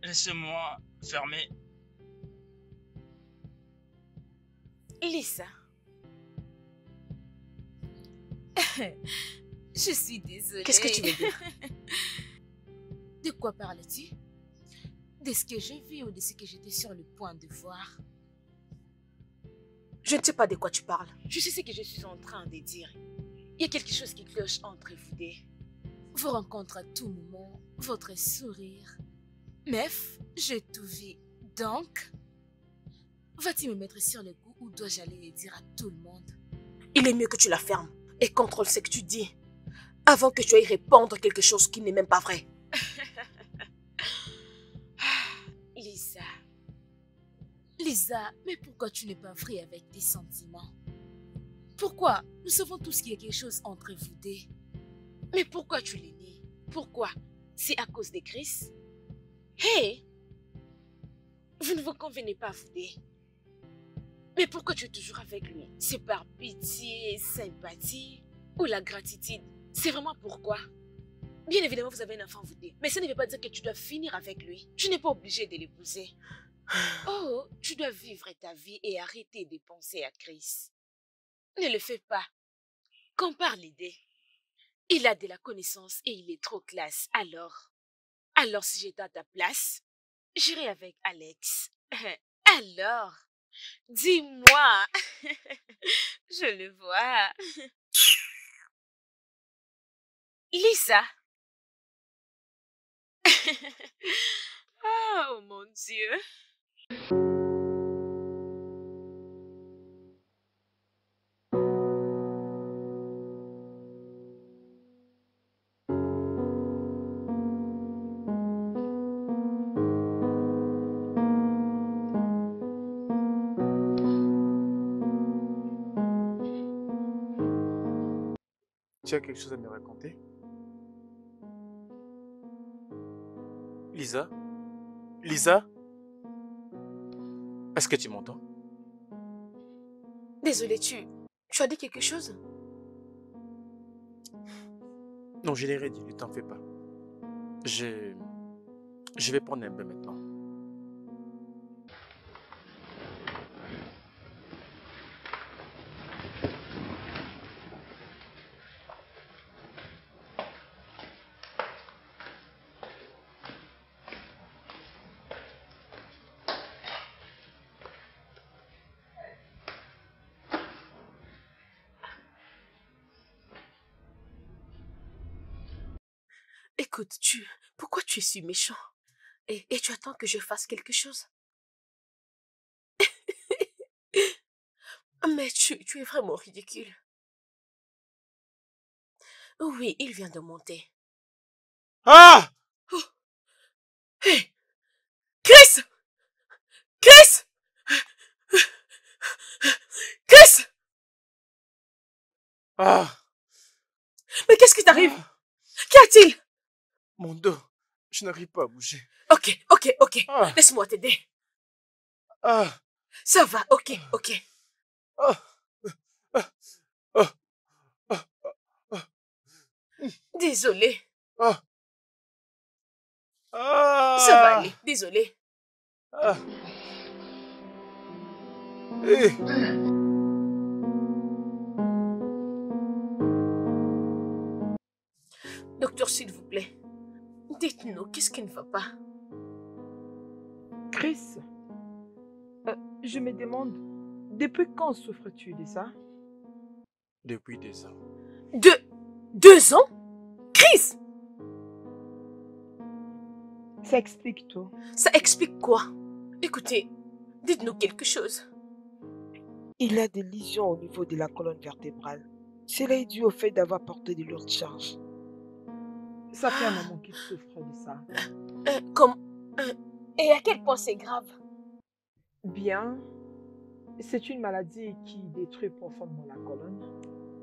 laissez-moi fermer. Lisa. Je suis désolée. Qu'est-ce que tu veux dire? De quoi parles-tu? De ce que j'ai vu ou de ce que j'étais sur le point de voir? Je ne sais pas de quoi tu parles. Je sais ce que je suis en train de dire. Il y a quelque chose qui cloche entre vous deux. Vos rencontres à tout moment, votre sourire. Meuf, j'ai tout vu. Donc, vas-tu me mettre sur le coup ou dois-je aller le dire à tout le monde? Il est mieux que tu la fermes et contrôle ce que tu dis avant que tu ailles répandre quelque chose qui n'est même pas vrai. Lisa, mais pourquoi tu n'es pas vraie avec tes sentiments? Pourquoi? Nous savons tous qu'il y a quelque chose entre vous deux. Mais pourquoi tu les nies? Pourquoi? C'est à cause de Chris? Hé! Vous ne vous convenez pas, vous deux. Mais pourquoi tu es toujours avec lui? C'est par pitié, sympathie ou la gratitude? C'est vraiment pourquoi? Bien évidemment, vous avez un enfant, vous deux. Mais ça ne veut pas dire que tu dois finir avec lui. Tu n'es pas obligé de l'épouser. Oh, tu dois vivre ta vie et arrêter de penser à Chris. Ne le fais pas. Compare les deux. Il a de la connaissance et il est trop classe. Alors si j'étais à ta place, j'irais avec Alex. Alors, dis-moi. Je le vois. Lisa. Oh mon Dieu. Tu as quelque chose à me raconter? Lisa? Lisa? Est-ce que tu m'entends? Désolée, tu as dit quelque chose? Non, je l'ai redit, ne t'en fais pas. Je vais prendre un bain maintenant. Écoute, pourquoi tu es si méchant? Et tu attends que je fasse quelque chose? Mais tu es vraiment ridicule. Oui, il vient de monter. Ah! Oh. Hé! Chris! Chris! Chris! Ah! Mais qu'est-ce qui t'arrive? Ah! Qu'y a-t-il? Mon dos, je n'arrive pas à bouger. Ok. Ah! Laisse-moi t'aider. Ah! Ça va, ok. Ah! Ah! Ah! Ah! Ah! Désolée. Ah! Ah! Ça va aller, désolée. Ah! Eh! Docteur, s'il vous plaît, dites-nous, qu'est-ce qui ne va pas? Chris, je me demande, depuis quand souffres-tu de ça? Depuis 2 ans. 2 ans? Chris! Ça explique tout. Ça explique quoi? Écoutez, dites-nous quelque chose. Il a des lésions au niveau de la colonne vertébrale. Cela est dû au fait d'avoir porté de lourdes charges. Ça fait un moment qu'il souffre de ça. Et à quel point c'est grave? Bien, c'est une maladie qui détruit profondément la colonne.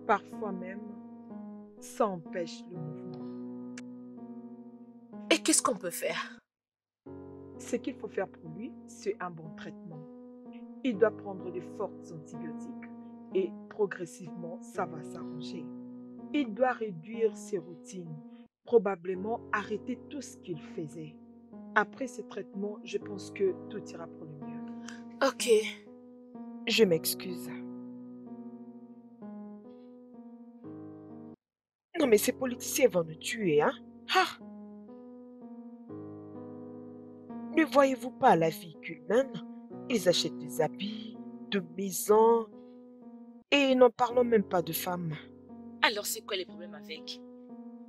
Parfois même, ça empêche le mouvement. Et qu'est-ce qu'on peut faire? Ce qu'il faut faire pour lui, c'est un bon traitement. Il doit prendre de fortes antibiotiques et progressivement, ça va s'arranger. Il doit réduire ses routines, probablement arrêter tout ce qu'il faisait. Après ce traitement, je pense que tout ira pour le mieux. Ok. Je m'excuse. Non mais ces politiciens vont nous tuer, hein? Ah! Ne voyez-vous pas la vie qu'ils mènent? Ils achètent des habits, de maisons, et n'en parlons même pas de femmes. Alors c'est quoi les problèmes avec?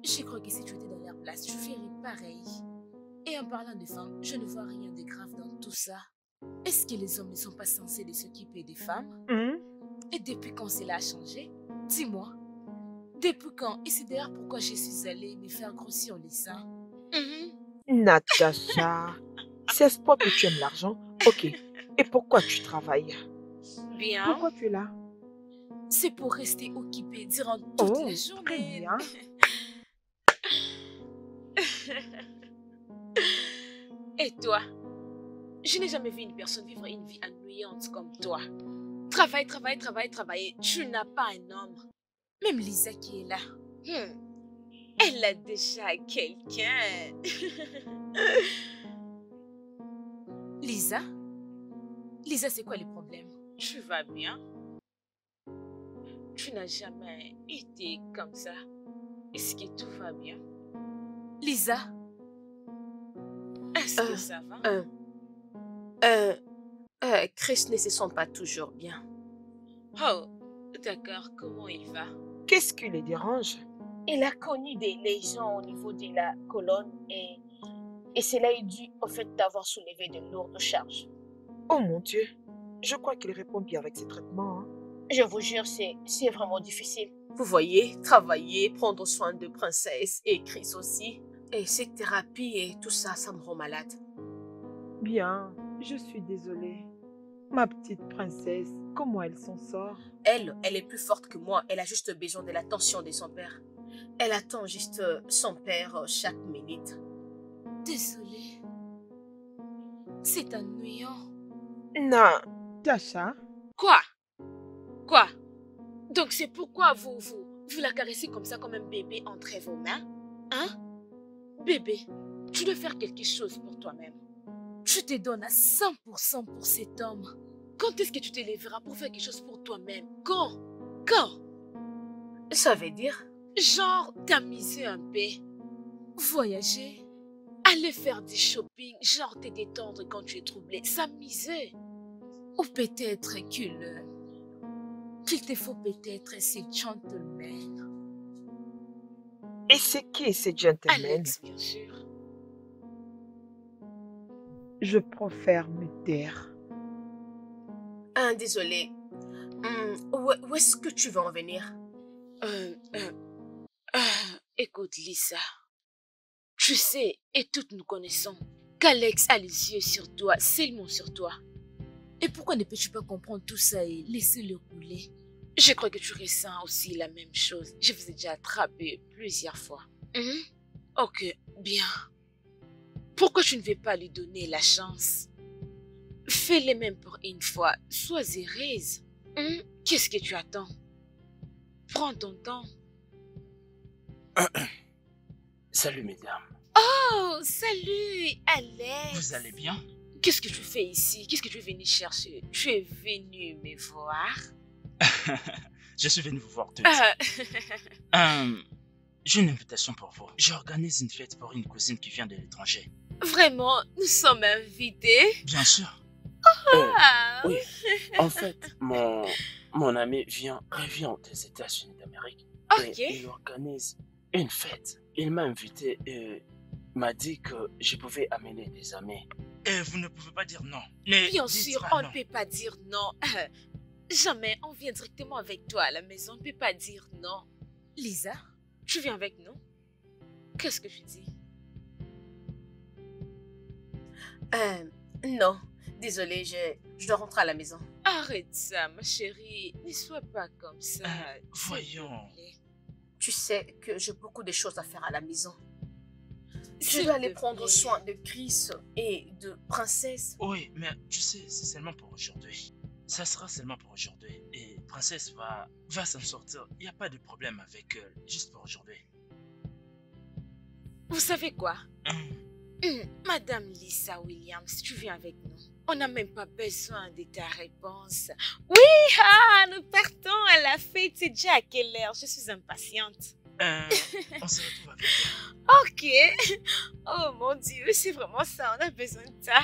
Je crois que si tu étais dans leur place, tu ferais pareil. Et en parlant de femmes, je ne vois rien de grave dans tout ça. Est-ce que les hommes ne sont pas censés de s'occuper des femmes? Et depuis quand cela a changé? Dis-moi. Depuis quand? Et c'est d'ailleurs pourquoi je suis allée me faire grossir les seins. Natacha, c'est à ce point que tu aimes l'argent? Ok, Et pourquoi tu travailles? Bien. Pourquoi tu es là? C'est pour rester occupée durant toute la Oh, très journée. bien. Et toi? Je n'ai jamais vu une personne vivre une vie ennuyante comme toi. Travail, travail, travail, travail. Tu n'as pas un homme. Même Lisa qui est là. Elle a déjà quelqu'un. Lisa? Lisa, c'est quoi le problème? Tu vas bien? Tu n'as jamais été comme ça. Est-ce que tout va bien? Lisa? Est-ce que ça va? Chris ne se sent pas toujours bien. Oh, d'accord. Comment il va? Qu'est-ce qui les dérange? Il a connu des lésions au niveau de la colonne et cela est dû au fait d'avoir soulevé de lourdes charges. Oh mon Dieu, je crois qu'il répond bien avec ses traitements. Hein. Je vous jure, c'est vraiment difficile. Vous voyez, travailler, prendre soin de Princesse et Chris aussi. Et cette thérapie et tout ça, ça me rend malade. Bien, je suis désolée. Ma petite princesse, comment elle s'en sort? Elle est plus forte que moi. Elle a juste besoin de l'attention de son père. Elle attend juste son père chaque minute. Désolée. C'est ennuyant. Non. Tasha? Quoi? Quoi? Donc c'est pourquoi vous la caressez comme ça comme un bébé entre vos mains? Hein? Bébé, tu dois faire quelque chose pour toi-même. Tu te donnes à 100% pour cet homme. Quand est-ce que tu te lèveras pour faire quelque chose pour toi-même? Quand? Quand? Ça veut dire? Genre t'amuser un peu. Voyager. Aller faire du shopping, genre te détendre quand tu es troublé. S'amuser. Ou peut-être qu'il te faut peut-être ces gentlemen. Et c'est qui ces gentlemen? Alex, bien sûr. Je préfère me taire. Désolé. Où est-ce que tu veux en venir? Écoute, Lisa. Tu sais, et toutes nous connaissons, qu'Alex a les yeux sur toi, seulement sur toi. Et pourquoi ne peux-tu pas comprendre tout ça et laisser le couler? Je crois que tu ressens aussi la même chose. Je vous ai déjà attrapé plusieurs fois. Ok, bien. Pourquoi tu ne veux pas lui donner la chance? Fais-le même pour une fois. Sois heureuse. Qu'est-ce que tu attends? Prends ton temps. Salut, mesdames. Oh, salut, Alex. Vous allez bien? Qu'est-ce que tu fais ici? Qu'est-ce que tu es venu chercher? Tu es venu me voir? Je suis venu vous voir toutes. J'ai une invitation pour vous. J'organise une fête pour une cousine qui vient de l'étranger. Vraiment, nous sommes invités? Bien sûr. Oui, en fait, mon ami revient des États-Unis d'Amérique. Ok. Et il organise une fête. Il m'a invité et m'a dit que je pouvais amener des amis. Et vous ne pouvez pas dire non. Bien sûr, on ne peut pas dire non. Jamais, on vient directement avec toi à la maison, on ne peut pas dire non. Lisa? Tu viens avec nous? Qu'est-ce que tu dis? Non. Désolée, je dois rentrer à la maison. Arrête ça, ma chérie. Ne sois pas comme ça. Voyons. Tu sais que j'ai beaucoup de choses à faire à la maison. Je S'il dois te aller prendre plaît. soin de Chris et de Princesse. Oui, mais tu sais, c'est seulement pour aujourd'hui. Ça sera seulement pour aujourd'hui. Et Princesse va s'en sortir. Il n'y a pas de problème avec elle. Juste pour aujourd'hui. Vous savez quoi? Madame Lisa Williams, tu viens avec nous. On n'a même pas besoin de ta réponse. Oui, nous partons à la fête. C'est déjà à quelle heure? Je suis impatiente. On se retrouve avec elle. Ok. Oh mon Dieu, c'est vraiment ça. On a besoin de ça.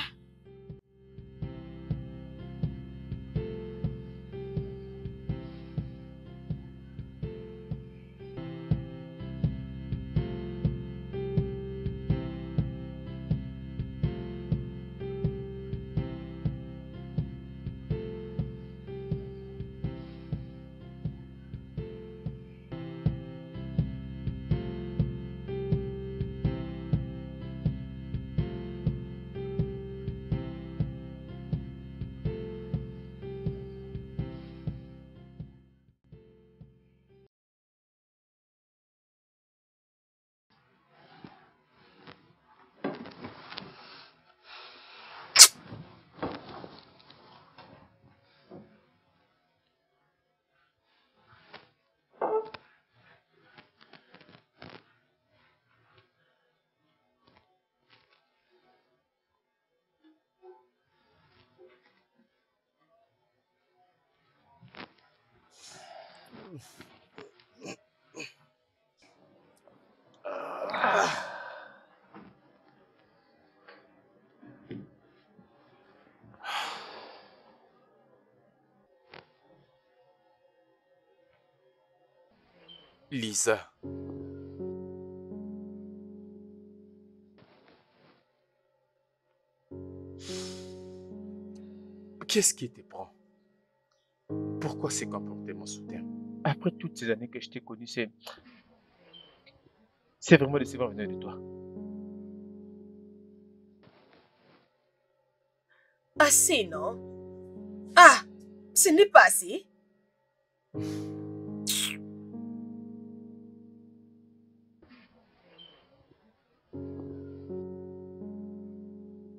Lisa. Qu'est-ce qui te prend? Pourquoi ces comportements soudains? Après toutes ces années que je t'ai connu, c'est vraiment décevant venir de toi. Assez, non? Ah, ce n'est pas assez.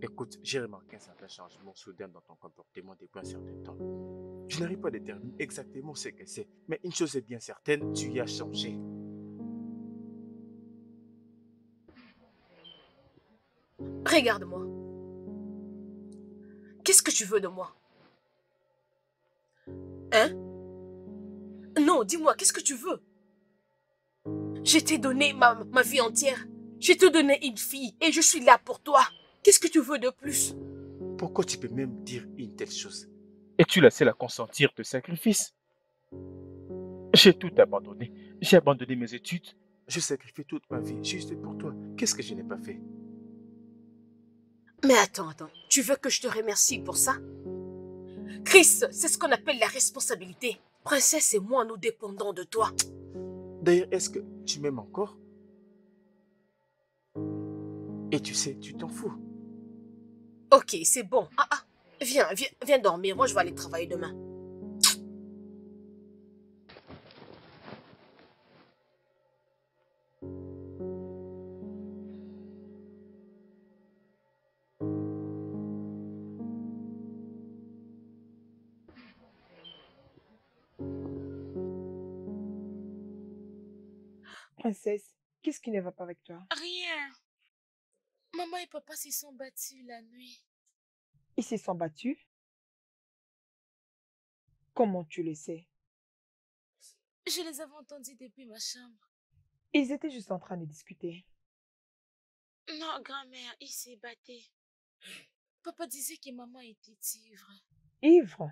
Écoute, j'ai remarqué un certain changement soudain dans ton comportement depuis un certain temps. Je n'arrive pas à déterminer exactement ce que c'est, mais une chose est bien certaine, tu y as changé. Regarde-moi. Qu'est-ce que tu veux de moi? Hein? Non, dis-moi, qu'est-ce que tu veux? Je t'ai donné ma vie entière. Je t'ai donné une fille et je suis là pour toi. Qu'est-ce que tu veux de plus? Pourquoi tu peux même dire une telle chose? Es-tu la seule à consentir de sacrifice? J'ai tout abandonné. J'ai abandonné mes études. J'ai sacrifié toute ma vie juste pour toi. Qu'est-ce que je n'ai pas fait? Mais attends. Tu veux que je te remercie pour ça? Chris, c'est ce qu'on appelle la responsabilité. Princesse et moi, nous dépendons de toi. D'ailleurs, est-ce que tu m'aimes encore? Et tu sais, tu t'en fous. Ok, c'est bon. Viens dormir. Moi, je vais aller travailler demain. Princesse, qu'est-ce qui ne va pas avec toi? Rien. Maman et papa se sont battus la nuit. Ils se sont battus? Comment tu le sais? Je les avais entendus depuis ma chambre. Ils étaient juste en train de discuter. Non, grand-mère, ils se battaient. Papa disait que maman était ivre. Ivre?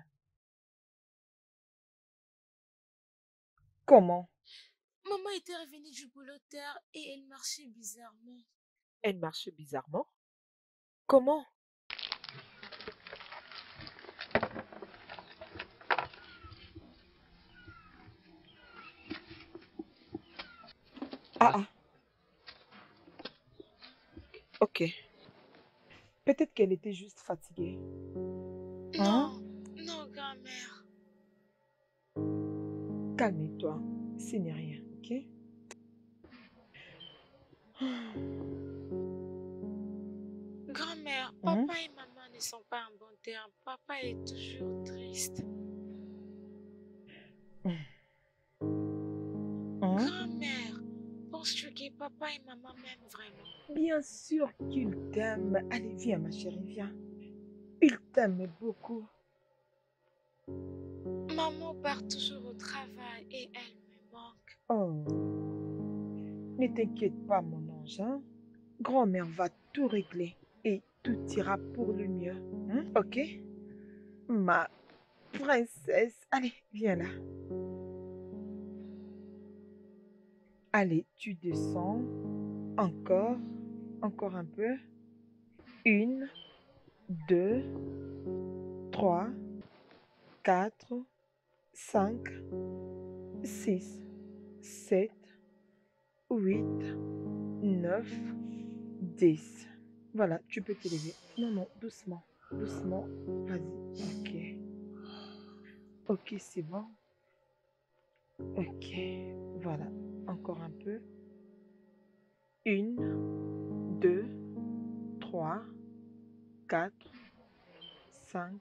Comment? Maman était revenue du boulot tard et elle marchait bizarrement. Elle marche bizarrement? Comment? Ah. Ok. Peut-être qu'elle était juste fatiguée. Non, non, grand-mère. Calme-toi. Ce n'est rien, ok? Grand-mère, papa et maman ne sont pas en bon terme. Papa est toujours triste. Grand-mère, penses-tu que papa et maman m'aiment vraiment? Bien sûr qu'il t'aime. Allez, viens, ma chérie, viens. Il t'aime beaucoup. Maman part toujours au travail et elle me manque. Oh, ne t'inquiète pas, mon ange. Hein? Grand-mère va tout régler et tout ira pour le mieux. Hein? Ok? Ma princesse. Allez, viens là. Allez, tu descends. Encore. Encore un peu. 1, 2, 3, 4, 5, 6, 7, 8, 9, 10. Voilà, tu peux te lever. Non, doucement. Doucement. Vas-y. Ok, c'est bon. Ok, voilà. Encore un peu. 1, 2, 3, 4, 5,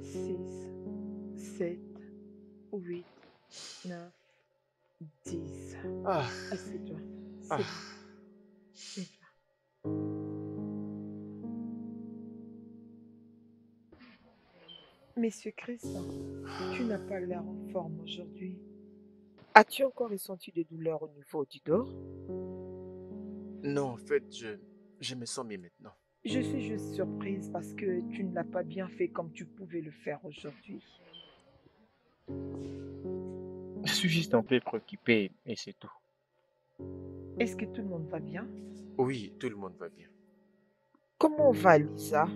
6, 7, 8, 9, 10. Assieds-toi. C'est bon. Assieds-toi. Monsieur Chris, tu n'as pas l'air en forme aujourd'hui. As-tu encore ressenti des douleurs au niveau du dos? Non, en fait, je me sens mieux maintenant. Je suis juste surprise parce que tu ne l'as pas bien fait comme tu pouvais le faire aujourd'hui. Je suis juste un peu préoccupé et c'est tout. Est-ce que tout le monde va bien? Oui, tout le monde va bien. Comment va Lisa?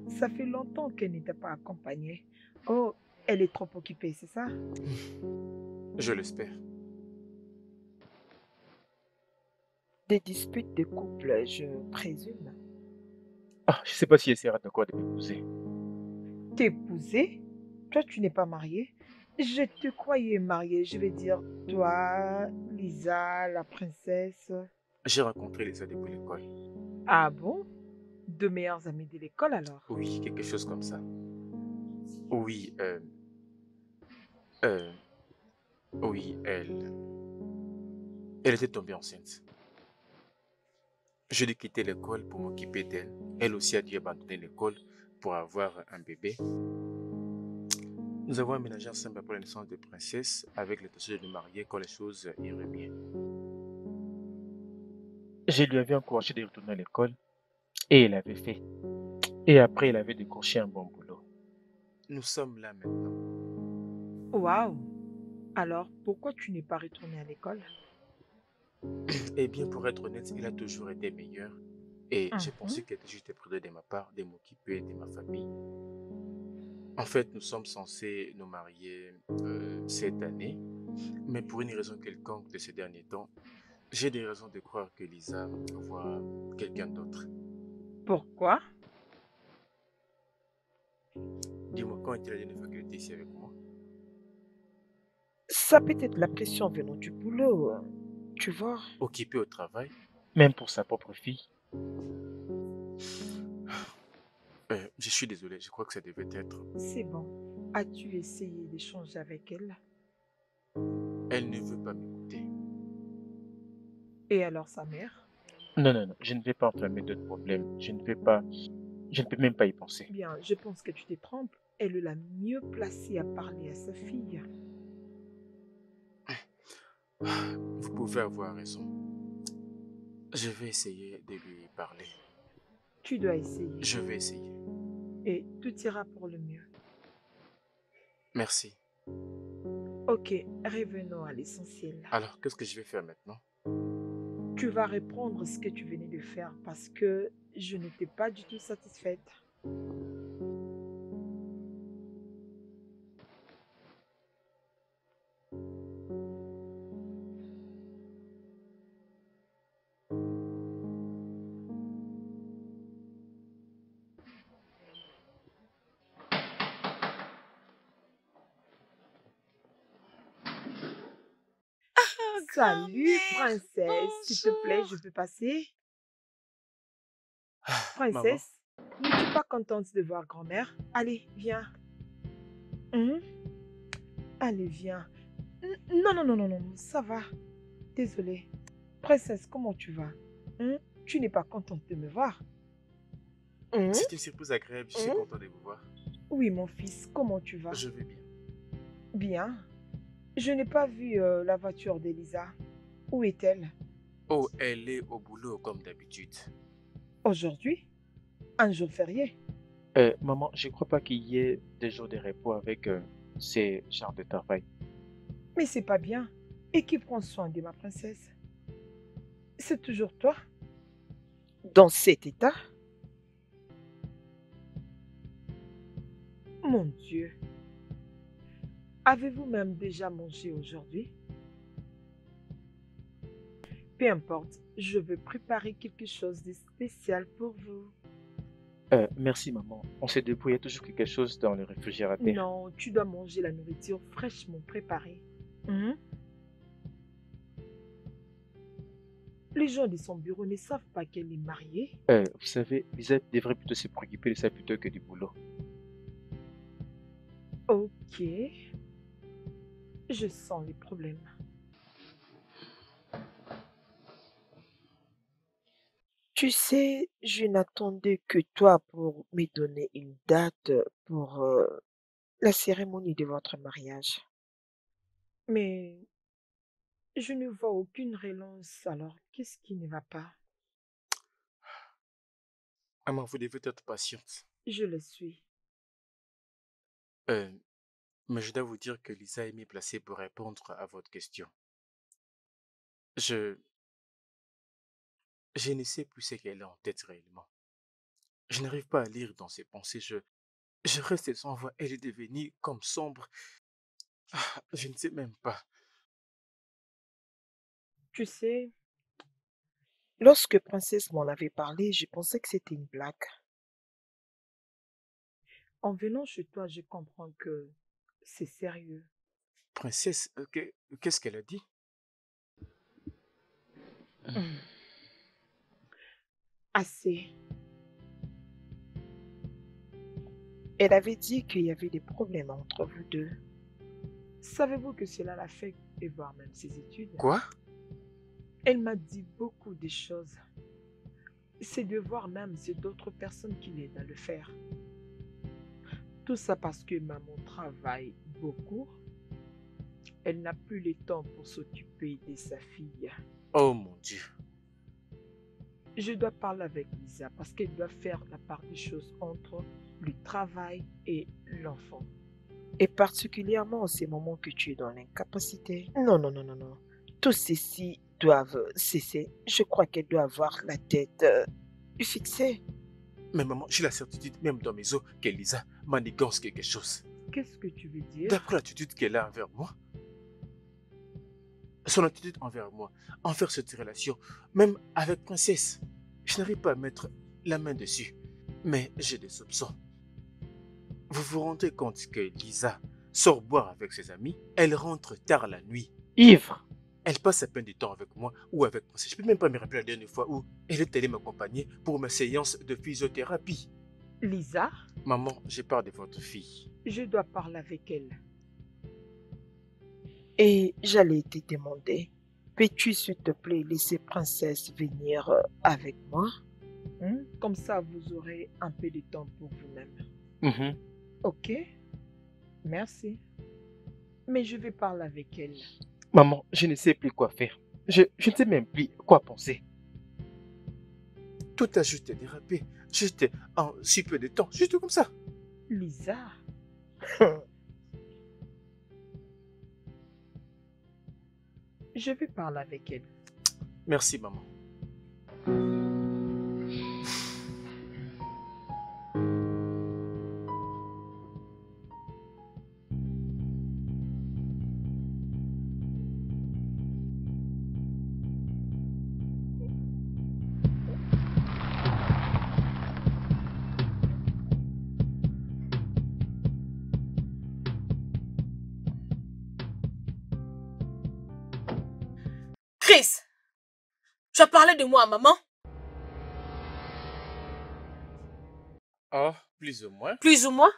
Ça fait longtemps qu'elle n'était pas accompagnée. Oh, elle est trop occupée, c'est ça? Je l'espère. Des disputes de couple, je présume. Ah, je sais pas si elle essaiera de quoi de m'épouser. T'épouser? Toi, tu n'es pas marié? Je te croyais marié, je vais dire toi, Lisa, la princesse. J'ai rencontré Lisa depuis l'école. Ah bon? Deux meilleurs amis de l'école alors? Oui, quelque chose comme ça. Oui, euh, oui, elle était tombée enceinte. Je dû quitter l'école pour m'occuper d'elle. Elle aussi a dû abandonner l'école pour avoir un bébé. Nous avons aménagé ensemble pour la naissance de princesse avec l'intention de nous marier quand les choses iraient bien. Je lui avais encouragé de retourner à l'école et elle avait fait. Et après, elle avait décroché un bon boulot. Nous sommes là maintenant. Waouh! Alors, pourquoi tu n'es pas retourné à l'école? Eh bien, pour être honnête, il a toujours été meilleur. Et j'ai pensé Mhm. qu'il était juste prudent de ma part de m'occuper de ma famille. En fait, nous sommes censés nous marier cette année, mais pour une raison quelconque de ces derniers temps, j'ai des raisons de croire que Lisa voit quelqu'un d'autre. Pourquoi? Dis-moi, quand était la dernière fois qu'elle était ici avec moi? Ça peut être la pression venant du boulot, tu vois. Occupée au travail? Même pour sa propre fille. Je suis désolé, je crois que ça devait être. C'est bon. As-tu essayé d'échanger avec elle? Elle ne veut pas m'écouter. Et alors sa mère? Non, non, non, je ne vais pas enflammer d'autres problèmes. Je ne peux même pas y penser. Bien, je pense que tu te trompes. Elle est la mieux placée à parler à sa fille. Vous pouvez avoir raison. Je vais essayer de lui parler. Tu dois essayer. Je vais essayer. Et tout ira pour le mieux. Merci. Ok, revenons à l'essentiel. Alors, qu'est-ce que je vais faire maintenant? Tu vas reprendre ce que tu venais de faire parce que je n'étais pas du tout satisfaite. Salut, Grand-mère, princesse. S'il te plaît, je bonjour. peux passer? Maman, Princesse, n'es-tu pas contente de voir grand-mère? Allez, viens. Hum? Allez, viens. Non, non, non, non, non, non, ça va. Désolée. Princesse, comment tu vas? Hum? Tu n'es pas contente de me voir? Hum? c'est une surprise agréable, je suis Hum? content de vous voir. Oui, mon fils, comment tu vas? Je vais bien. Bien. Je n'ai pas vu la voiture d'Elisa. Où est-elle? Oh, elle est au boulot comme d'habitude. Aujourd'hui? Un jour férié? Maman, je ne crois pas qu'il y ait des jours de repos avec ces genres de travail. Mais c'est pas bien. Et qui prend soin de ma princesse? C'est toujours toi? Dans cet état? Mon Dieu. Avez-vous même déjà mangé aujourd'hui? Peu importe, je veux préparer quelque chose de spécial pour vous. Merci, maman. On s'est débrouillé, il y a toujours quelque chose dans le réfrigérateur. Non, tu dois manger la nourriture fraîchement préparée. Hein? Les gens de son bureau ne savent pas qu'elle est mariée. Vous savez, Lisa devrait plutôt se préoccuper de ça plutôt que du boulot. Ok. Je sens les problèmes. Tu sais, je n'attendais que toi pour me donner une date pour la cérémonie de votre mariage. Mais je ne vois aucune relance, alors qu'est-ce qui ne va pas? Maman, vous devez être patiente. Je le suis. Euh, Mais je dois vous dire que Lisa est mieux placée pour répondre à votre question. Je... Je ne sais plus ce qu'elle a en tête réellement. Je n'arrive pas à lire dans ses pensées. Je reste sans voix. Elle est devenue comme sombre. Ah, je ne sais même pas. Tu sais, lorsque Princesse m'en avait parlé, je pensais que c'était une blague. En venant chez toi, je comprends que c'est sérieux. Princesse, qu'est-ce qu'elle a dit? Assez. Elle avait dit qu'il y avait des problèmes entre vous deux. Savez-vous que cela l'affecte et voire même ses études? Quoi? Elle m'a dit beaucoup de choses. Ses devoirs même, c'est d'autres personnes qui l'aident à le faire. Tout ça parce que maman travaille beaucoup. Elle n'a plus le temps pour s'occuper de sa fille. Oh mon Dieu. Je dois parler avec Lisa parce qu'elle doit faire la part des choses entre le travail et l'enfant. Et particulièrement en ces moments que tu es dans l'incapacité. Non, non, non, non, non. Tous ceci doivent cesser. Je crois qu'elle doit avoir la tête fixée. Mais maman, j'ai la certitude même dans mes os qu'Elisa manigance quelque chose. Qu'est-ce que tu veux dire? D'après l'attitude qu'elle a envers moi, son attitude envers moi, envers cette relation, même avec Princesse, je n'arrive pas à mettre la main dessus. Mais j'ai des soupçons. Vous vous rendez compte que Lisa sort boire avec ses amis, elle rentre tard la nuit, ivre. Elle passe à peine du temps avec moi ou avec Princesse. Je ne peux même pas me rappeler la dernière fois où elle est allée m'accompagner pour ma séance de physiothérapie. Lisa? Maman, j'ai peur de votre fille. Je dois parler avec elle. Et j'allais te demander, peux-tu s'il te plaît laisser Princesse venir avec moi? Comme ça, vous aurez un peu de temps pour vous-même. Ok, merci. Mais je vais parler avec elle. Maman, je ne sais plus quoi faire. Je ne sais même plus quoi penser. Tout a juste dérapé. Juste en si peu de temps. Juste comme ça. Lisa. Je vais parler avec elle. Merci, maman. Chris, tu as parlé de moi à maman? Oh, plus ou moins. Plus ou moins?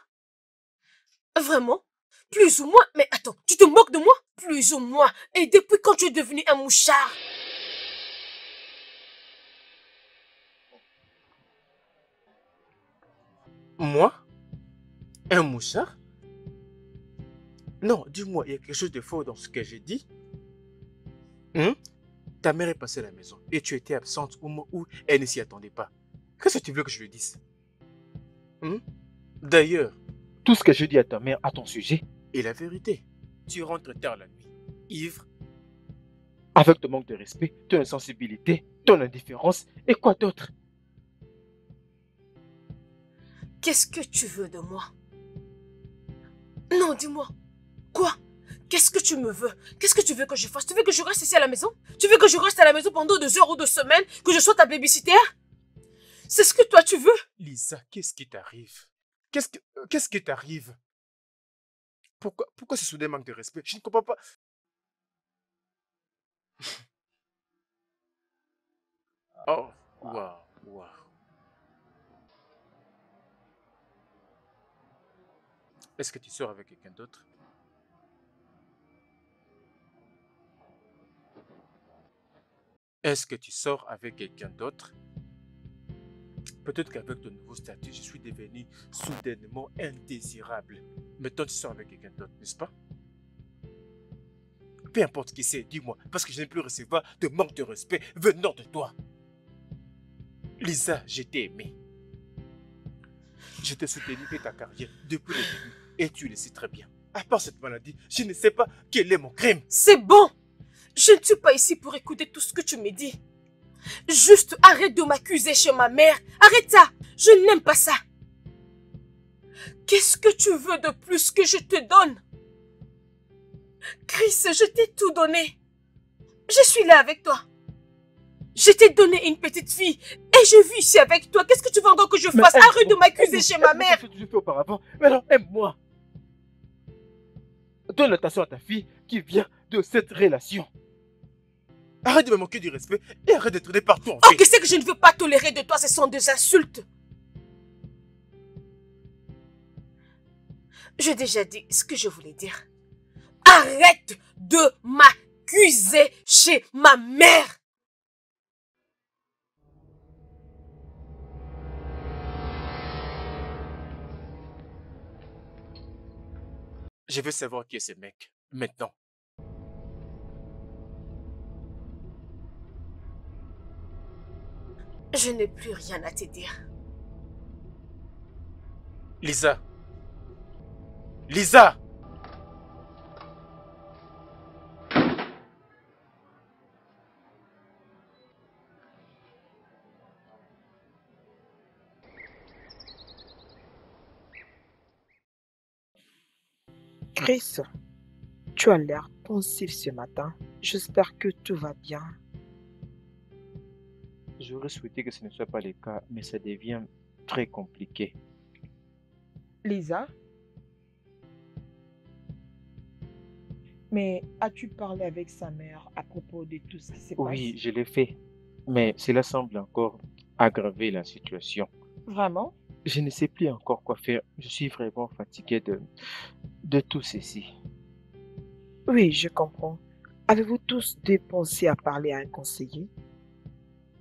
Vraiment? Plus ou moins? Mais attends, tu te moques de moi? Plus ou moins? Et depuis quand tu es devenu un mouchard? Moi? Un mouchard? Non, dis-moi, il y a quelque chose de faux dans ce que j'ai dit? Ta mère est passée à la maison et tu étais absente au moment où elle ne s'y attendait pas. Qu'est-ce que tu veux que je lui dise? D'ailleurs, tout ce que je dis à ta mère à ton sujet est la vérité. Tu rentres tard la nuit, ivre, avec ton manque de respect, ton insensibilité, ton indifférence et quoi d'autre? Qu'est-ce que tu veux de moi? Non, dis-moi. Quoi? Qu'est-ce que tu me veux? Qu'est-ce que tu veux que je fasse? Tu veux que je reste ici à la maison? Tu veux que je reste à la maison pendant 2 heures ou 2 semaines? Que je sois ta babysitter? C'est ce que toi tu veux? Lisa, qu'est-ce qui t'arrive? Qu'est-ce qui t'arrive? Pourquoi ce soudain manque de respect? Je ne comprends pas. Oh, waouh. Est-ce que tu sors avec quelqu'un d'autre? Est-ce que tu sors avec quelqu'un d'autre? Peut-être qu'avec ton nouveau statut, je suis devenu soudainement indésirable. Maintenant, tu sors avec quelqu'un d'autre, n'est-ce pas? Peu importe qui c'est, dis-moi, parce que je n'ai plus recevoir de manque de respect venant de toi. Lisa, je t'ai aimé. Je t'ai soutenu et ta carrière depuis le début, et tu le sais très bien. À part cette maladie, je ne sais pas quel est mon crime. C'est bon. Je ne suis pas ici pour écouter tout ce que tu me dis. Juste arrête de m'accuser chez ma mère. Arrête ça. Je n'aime pas ça. Qu'est-ce que tu veux de plus que je te donne? Chris, je t'ai tout donné. Je suis là avec toi. Je t'ai donné une petite fille et je vis ici avec toi. Qu'est-ce que tu veux encore que je fasse? Arrête de m'accuser chez ma mère. C'est ce que tu fais auparavant. Mais non, aime-moi. Donne l'attention à ta fille qui vient de cette relation. Arrête de me manquer du respect et arrête de traîner partout en fait. Oh, qu'est-ce que je ne veux pas tolérer de toi? Ce sont des insultes. J'ai déjà dit ce que je voulais dire. Arrête de m'accuser chez ma mère. Je veux savoir qui est ce mec, maintenant. Je n'ai plus rien à te dire. Lisa. Lisa! Chris, tu as l'air pensif ce matin. J'espère que tout va bien. J'aurais souhaité que ce ne soit pas le cas, mais ça devient très compliqué. Lisa? Mais as-tu parlé avec sa mère à propos de tout ce qui s'est passé? Oui, je l'ai fait, mais cela semble encore aggraver la situation. Vraiment? Je ne sais plus encore quoi faire. Je suis vraiment fatigué de tout ceci. Oui, je comprends. Avez-vous tous dépensé à parler à un conseiller?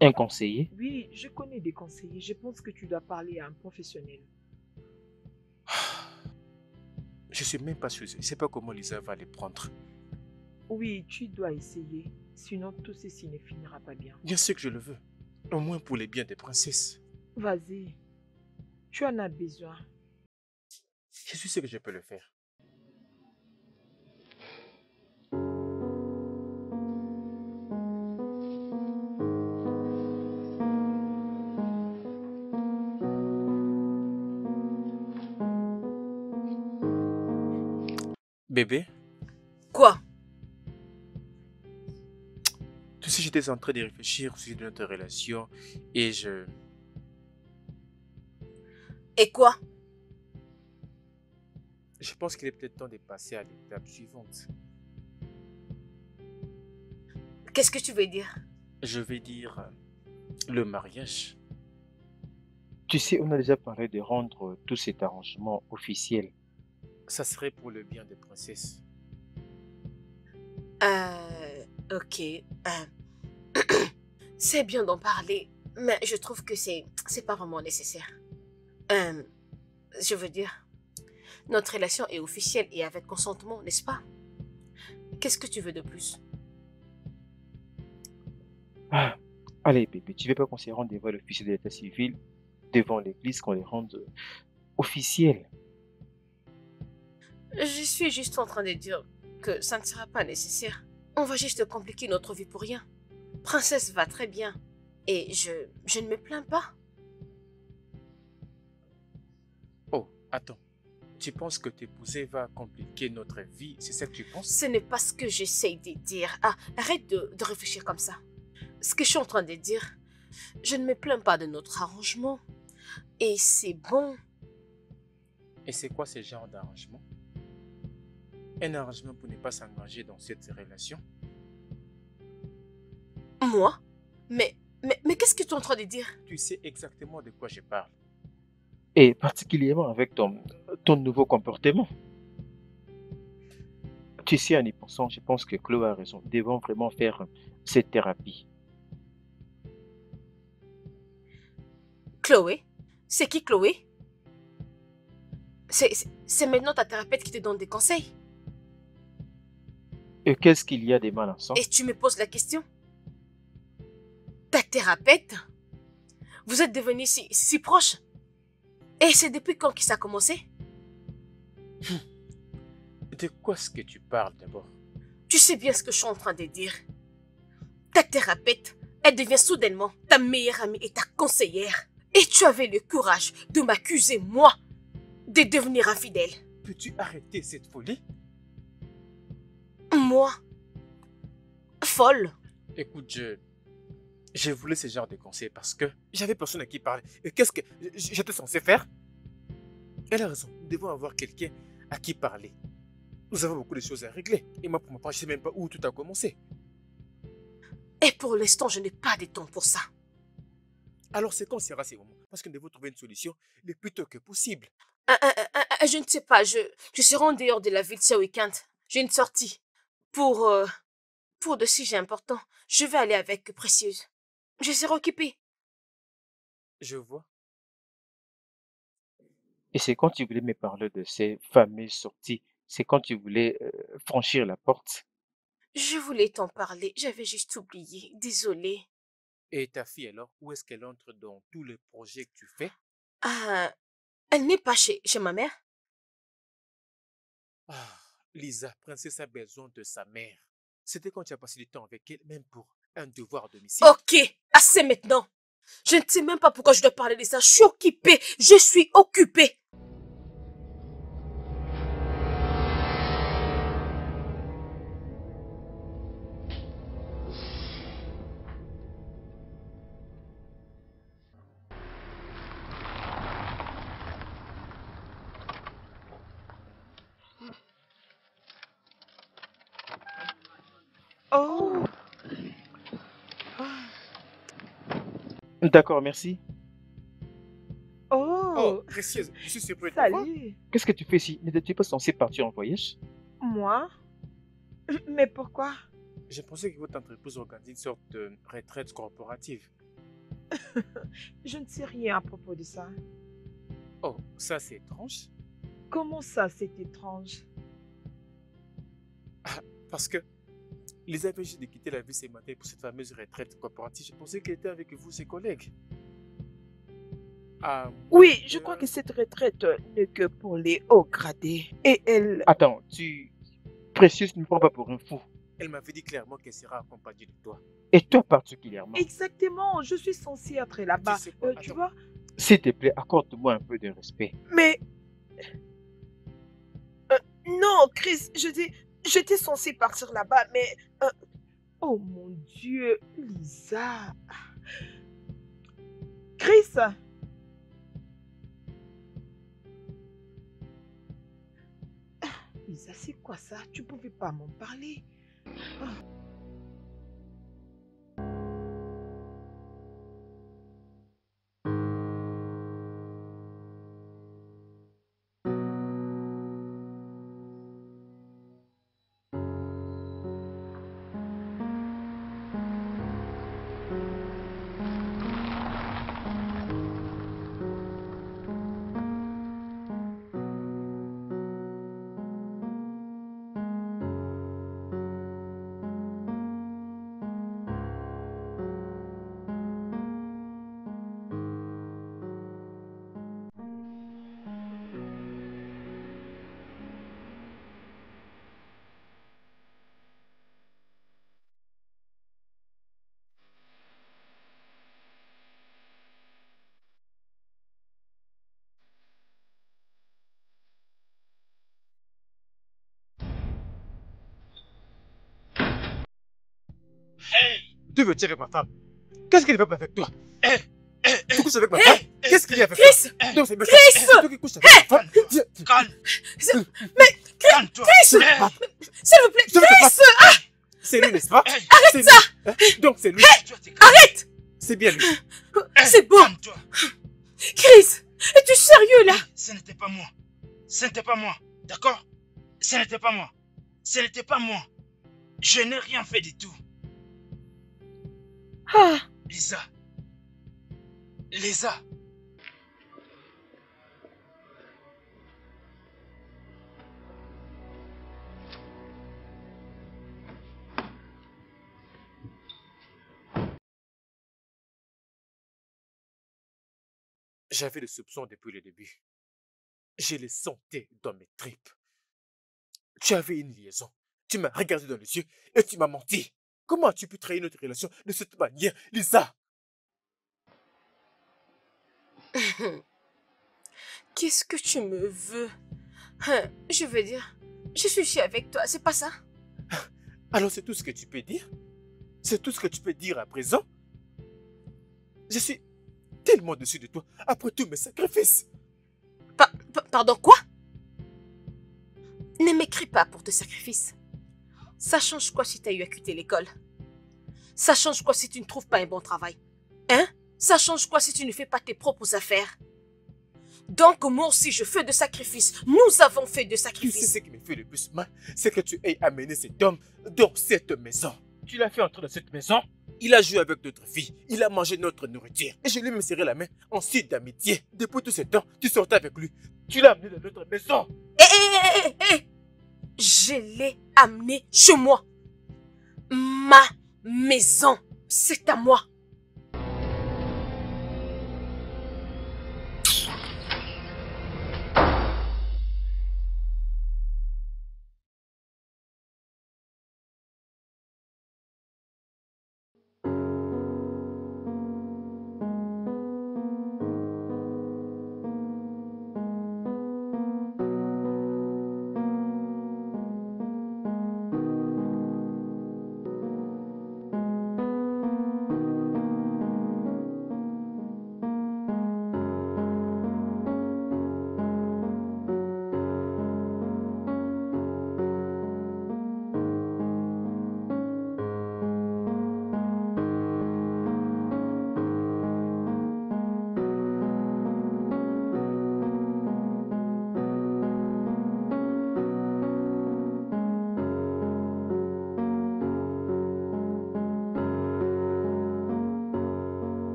Un conseiller? Oui, je connais des conseillers. Je pense que tu dois parler à un professionnel. Je suis même pas sûr. Je ne sais pas comment Lisa va les prendre. Oui, tu dois essayer. Sinon, tout ceci ne finira pas bien. Bien sûr que je le veux. Au moins pour les biens des princesses. Vas-y. Tu en as besoin. Je suis sûr que je peux le faire. Bébé? Quoi? Tu sais, j'étais en train de réfléchir sur notre relation et Et quoi? je pense qu'il est peut-être temps de passer à l'étape suivante. Qu'est-ce que tu veux dire? Je vais dire le mariage. Tu sais, on a déjà parlé de rendre tout cet arrangement officiel. Ça serait pour le bien des princesses. Ok. C'est bien d'en parler, mais je trouve que c'est pas vraiment nécessaire. Je veux dire, notre relation est officielle et avec consentement, n'est-ce pas? Qu'est-ce que tu veux de plus? Ah, allez, bébé, tu veux pas qu'on se rende devant l'officier de l'état civil, devant l'église, qu'on les rende officiels? Je suis juste en train de dire que ça ne sera pas nécessaire. On va juste compliquer notre vie pour rien. Princesse va très bien et je ne me plains pas. Oh, attends. Tu penses que t'épouser va compliquer notre vie? C'est ça que tu penses? Ce n'est pas ce que j'essaye de dire. Ah, arrête de réfléchir comme ça. Ce que je suis en train de dire, je ne me plains pas de notre arrangement. Et c'est bon. Et c'est quoi ce genre d'arrangement? Un arrangement pour ne pas s'engager dans cette relation? Moi? Mais qu'est-ce que tu es en train de dire? Tu sais exactement de quoi je parle. Et particulièrement avec ton nouveau comportement. Tu sais, en y pensant, je pense que Chloé a raison. Nous devons vraiment faire cette thérapie. Chloé? C'est qui Chloé? C'est maintenant ta thérapeute qui te donne des conseils. Et qu'est-ce qu'il y a de mal ensemble? Et tu me poses la question? Ta thérapeute? Vous êtes devenus si proches? Et c'est depuis quand que ça a commencé? De quoi est-ce que tu parles d'abord? Tu sais bien ce que je suis en train de dire. Ta thérapeute, elle devient soudainement ta meilleure amie et ta conseillère. Et tu avais le courage de m'accuser, moi, de devenir infidèle. Peux-tu arrêter cette folie? Moi? Folle? Écoute, j'ai voulu ce genre de conseils parce que j'avais personne à qui parler. Et qu'est-ce que j'étais censé faire? Elle a raison, nous devons avoir quelqu'un à qui parler. Nous avons beaucoup de choses à régler. Et moi, pour ma part, je ne sais même pas où tout a commencé. Et pour l'instant, je n'ai pas de temps pour ça. Alors, c'est quand sera ces moments? Parce que nous devons trouver une solution le plus tôt que possible. Je ne sais pas, je serai en dehors de la ville ce week-end. J'ai une sortie. Pour de sujets importants, je vais aller avec Précieuse. Je serai occupée. Je vois. Et c'est quand tu voulais me parler de ces fameuses sorties, c'est quand tu voulais franchir la porte. Je voulais t'en parler, j'avais juste oublié. Désolée. Et ta fille alors, où est-ce qu'elle entre dans tous les projets que tu fais? Ah, elle n'est pas chez ma mère? Ah, Lisa, Princesse a besoin de sa mère. C'était quand tu as passé du temps avec elle, même pour un devoir à domicile. Ok, assez maintenant. Je ne sais même pas pourquoi je dois parler de ça. Je suis occupée. Je suis occupée. Oh, D'accord, merci. Oh, oh, Précieuse, je suis surpris de te voir. salut. Qu'est-ce que tu fais ici? N'étais-tu pas censé partir en voyage? Moi? Mais pourquoi? Je pensais que votre entreprise organise une sorte de retraite corporative. Je ne sais rien à propos de ça. Oh, ça c'est étrange. Comment ça, c'est étrange? Parce que Lisa avait juste de quitter la ville ce matin pour cette fameuse retraite corporative. Je pensais qu'elle était avec vous, ses collègues. Ah, Oui, je crois que cette retraite n'est que pour les hauts gradés. Et elle... Attends, Précieuse ne me prends pas pour un fou. elle m'avait dit clairement qu'elle sera accompagnée de toi. Et toi particulièrement. Exactement, je suis censée être là-bas. Tu sais quoi, Tu attends. vois? S'il te plaît, accorde-moi un peu de respect. Mais... non, Chris, j'étais censée partir là-bas, mais... oh mon Dieu, Lisa. Chris. Lisa, c'est quoi ça? Tu pouvais pas m'en parler. Tu veux tirer ma femme? Qu'est-ce qu'il ne va pas avec toi? Tu couches avec ma Hey, femme? Qu'est-ce qu'il y a avec Chris! toi? Non, c'est Chris! c'est toi qui couches avec ma femme. Viens, Calme, Mais calme-toi. Chris! S'il vous plaît, je veux te Chris! battre. C'est lui, n'est-ce pas? Arrête ça! Donc c'est lui. Arrête! C'est bien lui. C'est bon! Calme-toi. Chris! Es-tu sérieux là? Ce n'était pas moi. Ce n'était pas moi. D'accord? Ce n'était pas moi. Ce n'était pas moi. Je n'ai rien fait du tout. Ah, Lisa. Lisa. J'avais le soupçon depuis le début. Je le sentais dans mes tripes. Tu avais une liaison. Tu m'as regardé dans les yeux et tu m'as menti. Comment as-tu pu trahir notre relation de cette manière, Lisa? Qu'est-ce que tu me veux? Je veux dire, je suis ici avec toi, c'est pas ça? Alors c'est tout ce que tu peux dire? C'est tout ce que tu peux dire à présent? Je suis tellement déçu de toi après tous mes sacrifices. Pardon, quoi? Ne m'écris pas pour tes sacrifices. Ça change quoi si tu as eu à quitter l'école? Ça change quoi si tu ne trouves pas un bon travail? Hein? Ça change quoi si tu ne fais pas tes propres affaires? Donc moi aussi je fais de sacrifices. Nous avons fait de Tu sais sacrifices. ce qui me fait le plus mal, c'est que tu aies amené cet homme dans cette maison. Tu l'as fait entrer dans cette maison? Il a joué avec notre fille, il a mangé notre nourriture. Et je lui ai serré la main en signe d'amitié. Depuis tout ce temps, tu sortais avec lui. Tu l'as amené dans notre maison. Je l'ai amené chez moi. Ma maison, c'est à moi.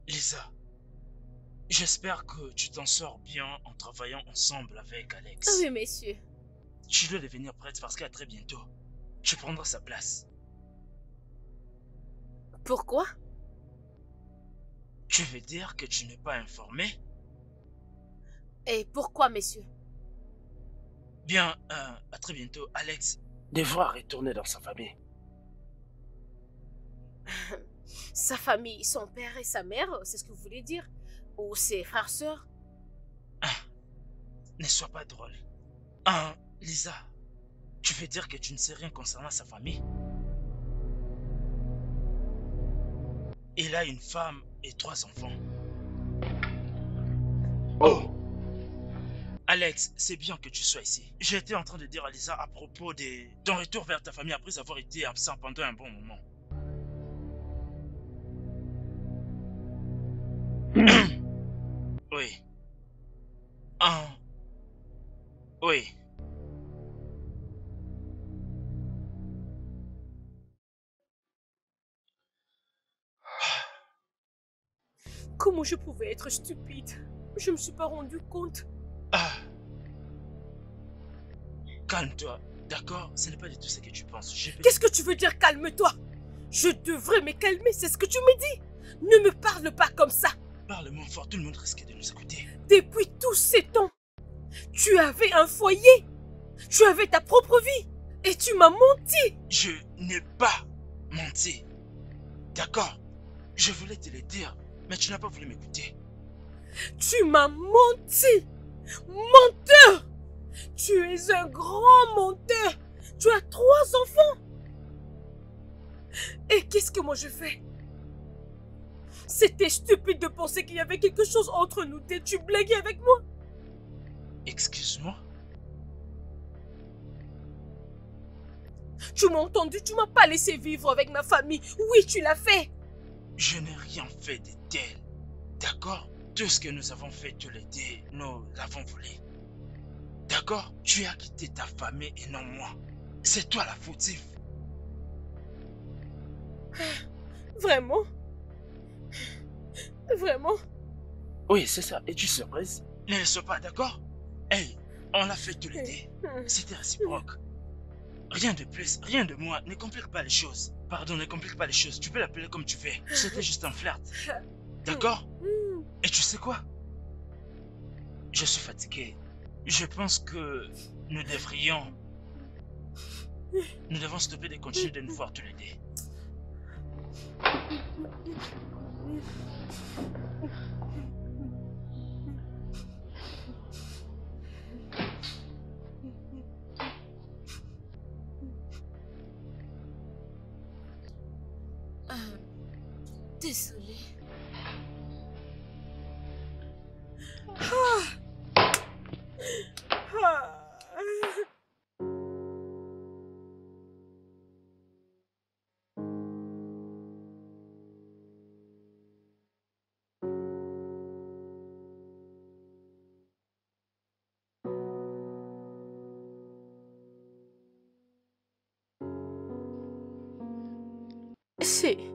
Lisa, j'espère que tu t'en sors bien en travaillant ensemble avec Alex. Oui, messieurs. Tu dois devenir prête parce qu'à très bientôt, tu prendras sa place. Pourquoi? Tu veux dire que tu n'es pas informé? Et pourquoi, messieurs? Bien, à très bientôt, Alex. Devra retourner dans sa famille. Sa famille, son père et sa mère, c'est ce que vous voulez dire? Ou ses frères, sœurs? Ne sois pas drôle. Lisa, tu veux dire que tu ne sais rien concernant sa famille? Il a une femme et 3 enfants. Oh! Alex, c'est bien que tu sois ici. J'étais en train de dire à Lisa à propos de ton retour vers ta famille après avoir été absent pendant un bon moment. Oui. Oui. Comment je pouvais être stupide? Je me suis pas rendu compte. Calme-toi, d'accord? Ce n'est pas du tout ce que tu penses. Qu'est-ce que tu veux dire, calme-toi? Je devrais me calmer, c'est ce que tu me dis. Ne me parle pas comme ça. Parle moins fort, tout le monde risque de nous écouter. Depuis tous ces temps, tu avais un foyer. Tu avais ta propre vie. Et tu m'as menti. Je n'ai pas menti. D'accord? Je voulais te le dire, mais tu n'as pas voulu m'écouter. Tu m'as menti. Menteur. Tu es un grand menteur. Tu as 3 enfants. Et qu'est-ce que moi je fais? C'était stupide de penser qu'il y avait quelque chose entre nous. Tu blaguais avec moi? Excuse-moi? Tu m'as entendu? Tu m'as pas laissé vivre avec ma famille. Oui, tu l'as fait. Je n'ai rien fait de tel. D'accord? Tout ce que nous avons fait tous les deux, nous l'avons volé. D'accord? Tu as quitté ta famille et non moi. C'est toi la fautive. Vraiment? Vraiment? Oui, c'est ça. Es-tu surprise? Ne le sois pas, d'accord? Hey, on l'a fait tous les deux. C'était réciproque. Rien de plus, rien de moins. Ne complique pas les choses. Pardon, ne complique pas les choses. Tu peux l'appeler comme tu veux. C'était juste un flirt. D'accord? Et tu sais quoi? Je suis fatigué. Je pense que nous devons stopper de continuer de nous voir tous les deux. Désolée.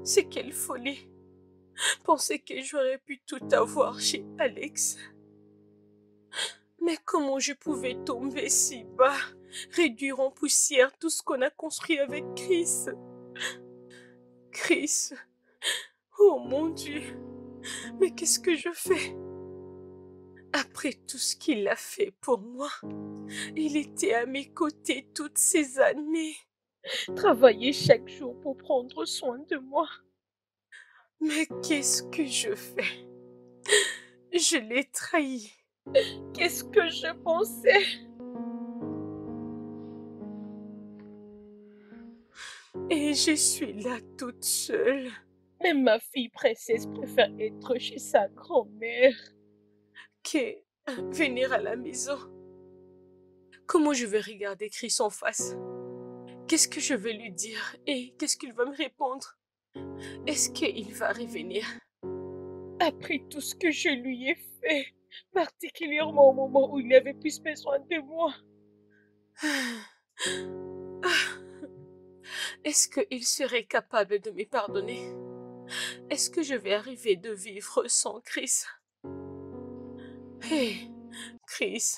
C'est quelle folie. Penser que j'aurais pu tout avoir chez Alex. Mais comment je pouvais tomber si bas, réduire en poussière tout ce qu'on a construit avec Chris. Chris, oh mon Dieu, mais qu'est-ce que je fais? Après tout ce qu'il a fait pour moi, il était à mes côtés toutes ces années, travaillait chaque jour pour prendre soin de moi. Mais qu'est-ce que je fais? Je l'ai trahi. Qu'est-ce que je pensais? Et je suis là toute seule. Même ma fille princesse préfère être chez sa grand-mère que venir à la maison. Comment je vais regarder Chris en face? Qu'est-ce que je vais lui dire? Et qu'est-ce qu'il va me répondre? Est-ce qu'il va revenir? Après tout ce que je lui ai fait, particulièrement au moment où il avait plus besoin de moi. Est-ce qu'il serait capable de me pardonner? Est-ce que je vais arriver de vivre sans Chris? Hé, Chris.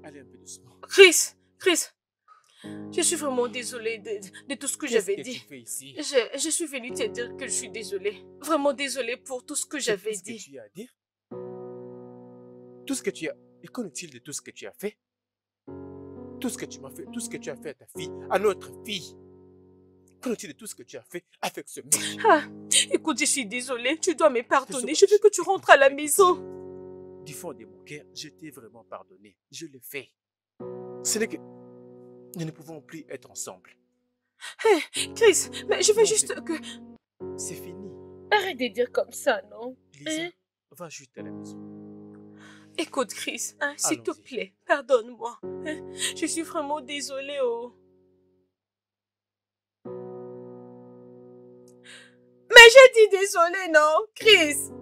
Allez un peu doucement. Chris, je suis vraiment désolée de tout ce que j'avais dit. Qu'est-ce que tu fais ici? Je suis venue te dire que je suis désolée. Vraiment désolée pour tout ce que j'avais dit. Tout ce que tu as à dire? Tout ce que tu as... Et qu'en est-il de tout ce que tu as fait? Tout ce que tu m'as fait, tout ce que tu as fait à ta fille, à notre fille. Qu'en est-il de tout ce que tu as fait avec ce mec? Ah, écoute, je suis désolée. Tu dois me pardonner. Je veux que tu rentres à la maison. Du fond de mon cœur, je t'ai vraiment pardonné. Je l'ai fait. Ce n'est que... Nous ne pouvons plus être ensemble. Hé, Chris, mais je veux juste que... C'est fini. Arrête de dire comme ça, non? Lisa, va juste à la maison. Écoute, Chris, s'il te plaît, pardonne-moi. Je suis vraiment désolée, oh. Mais j'ai dit désolée, non, Chris?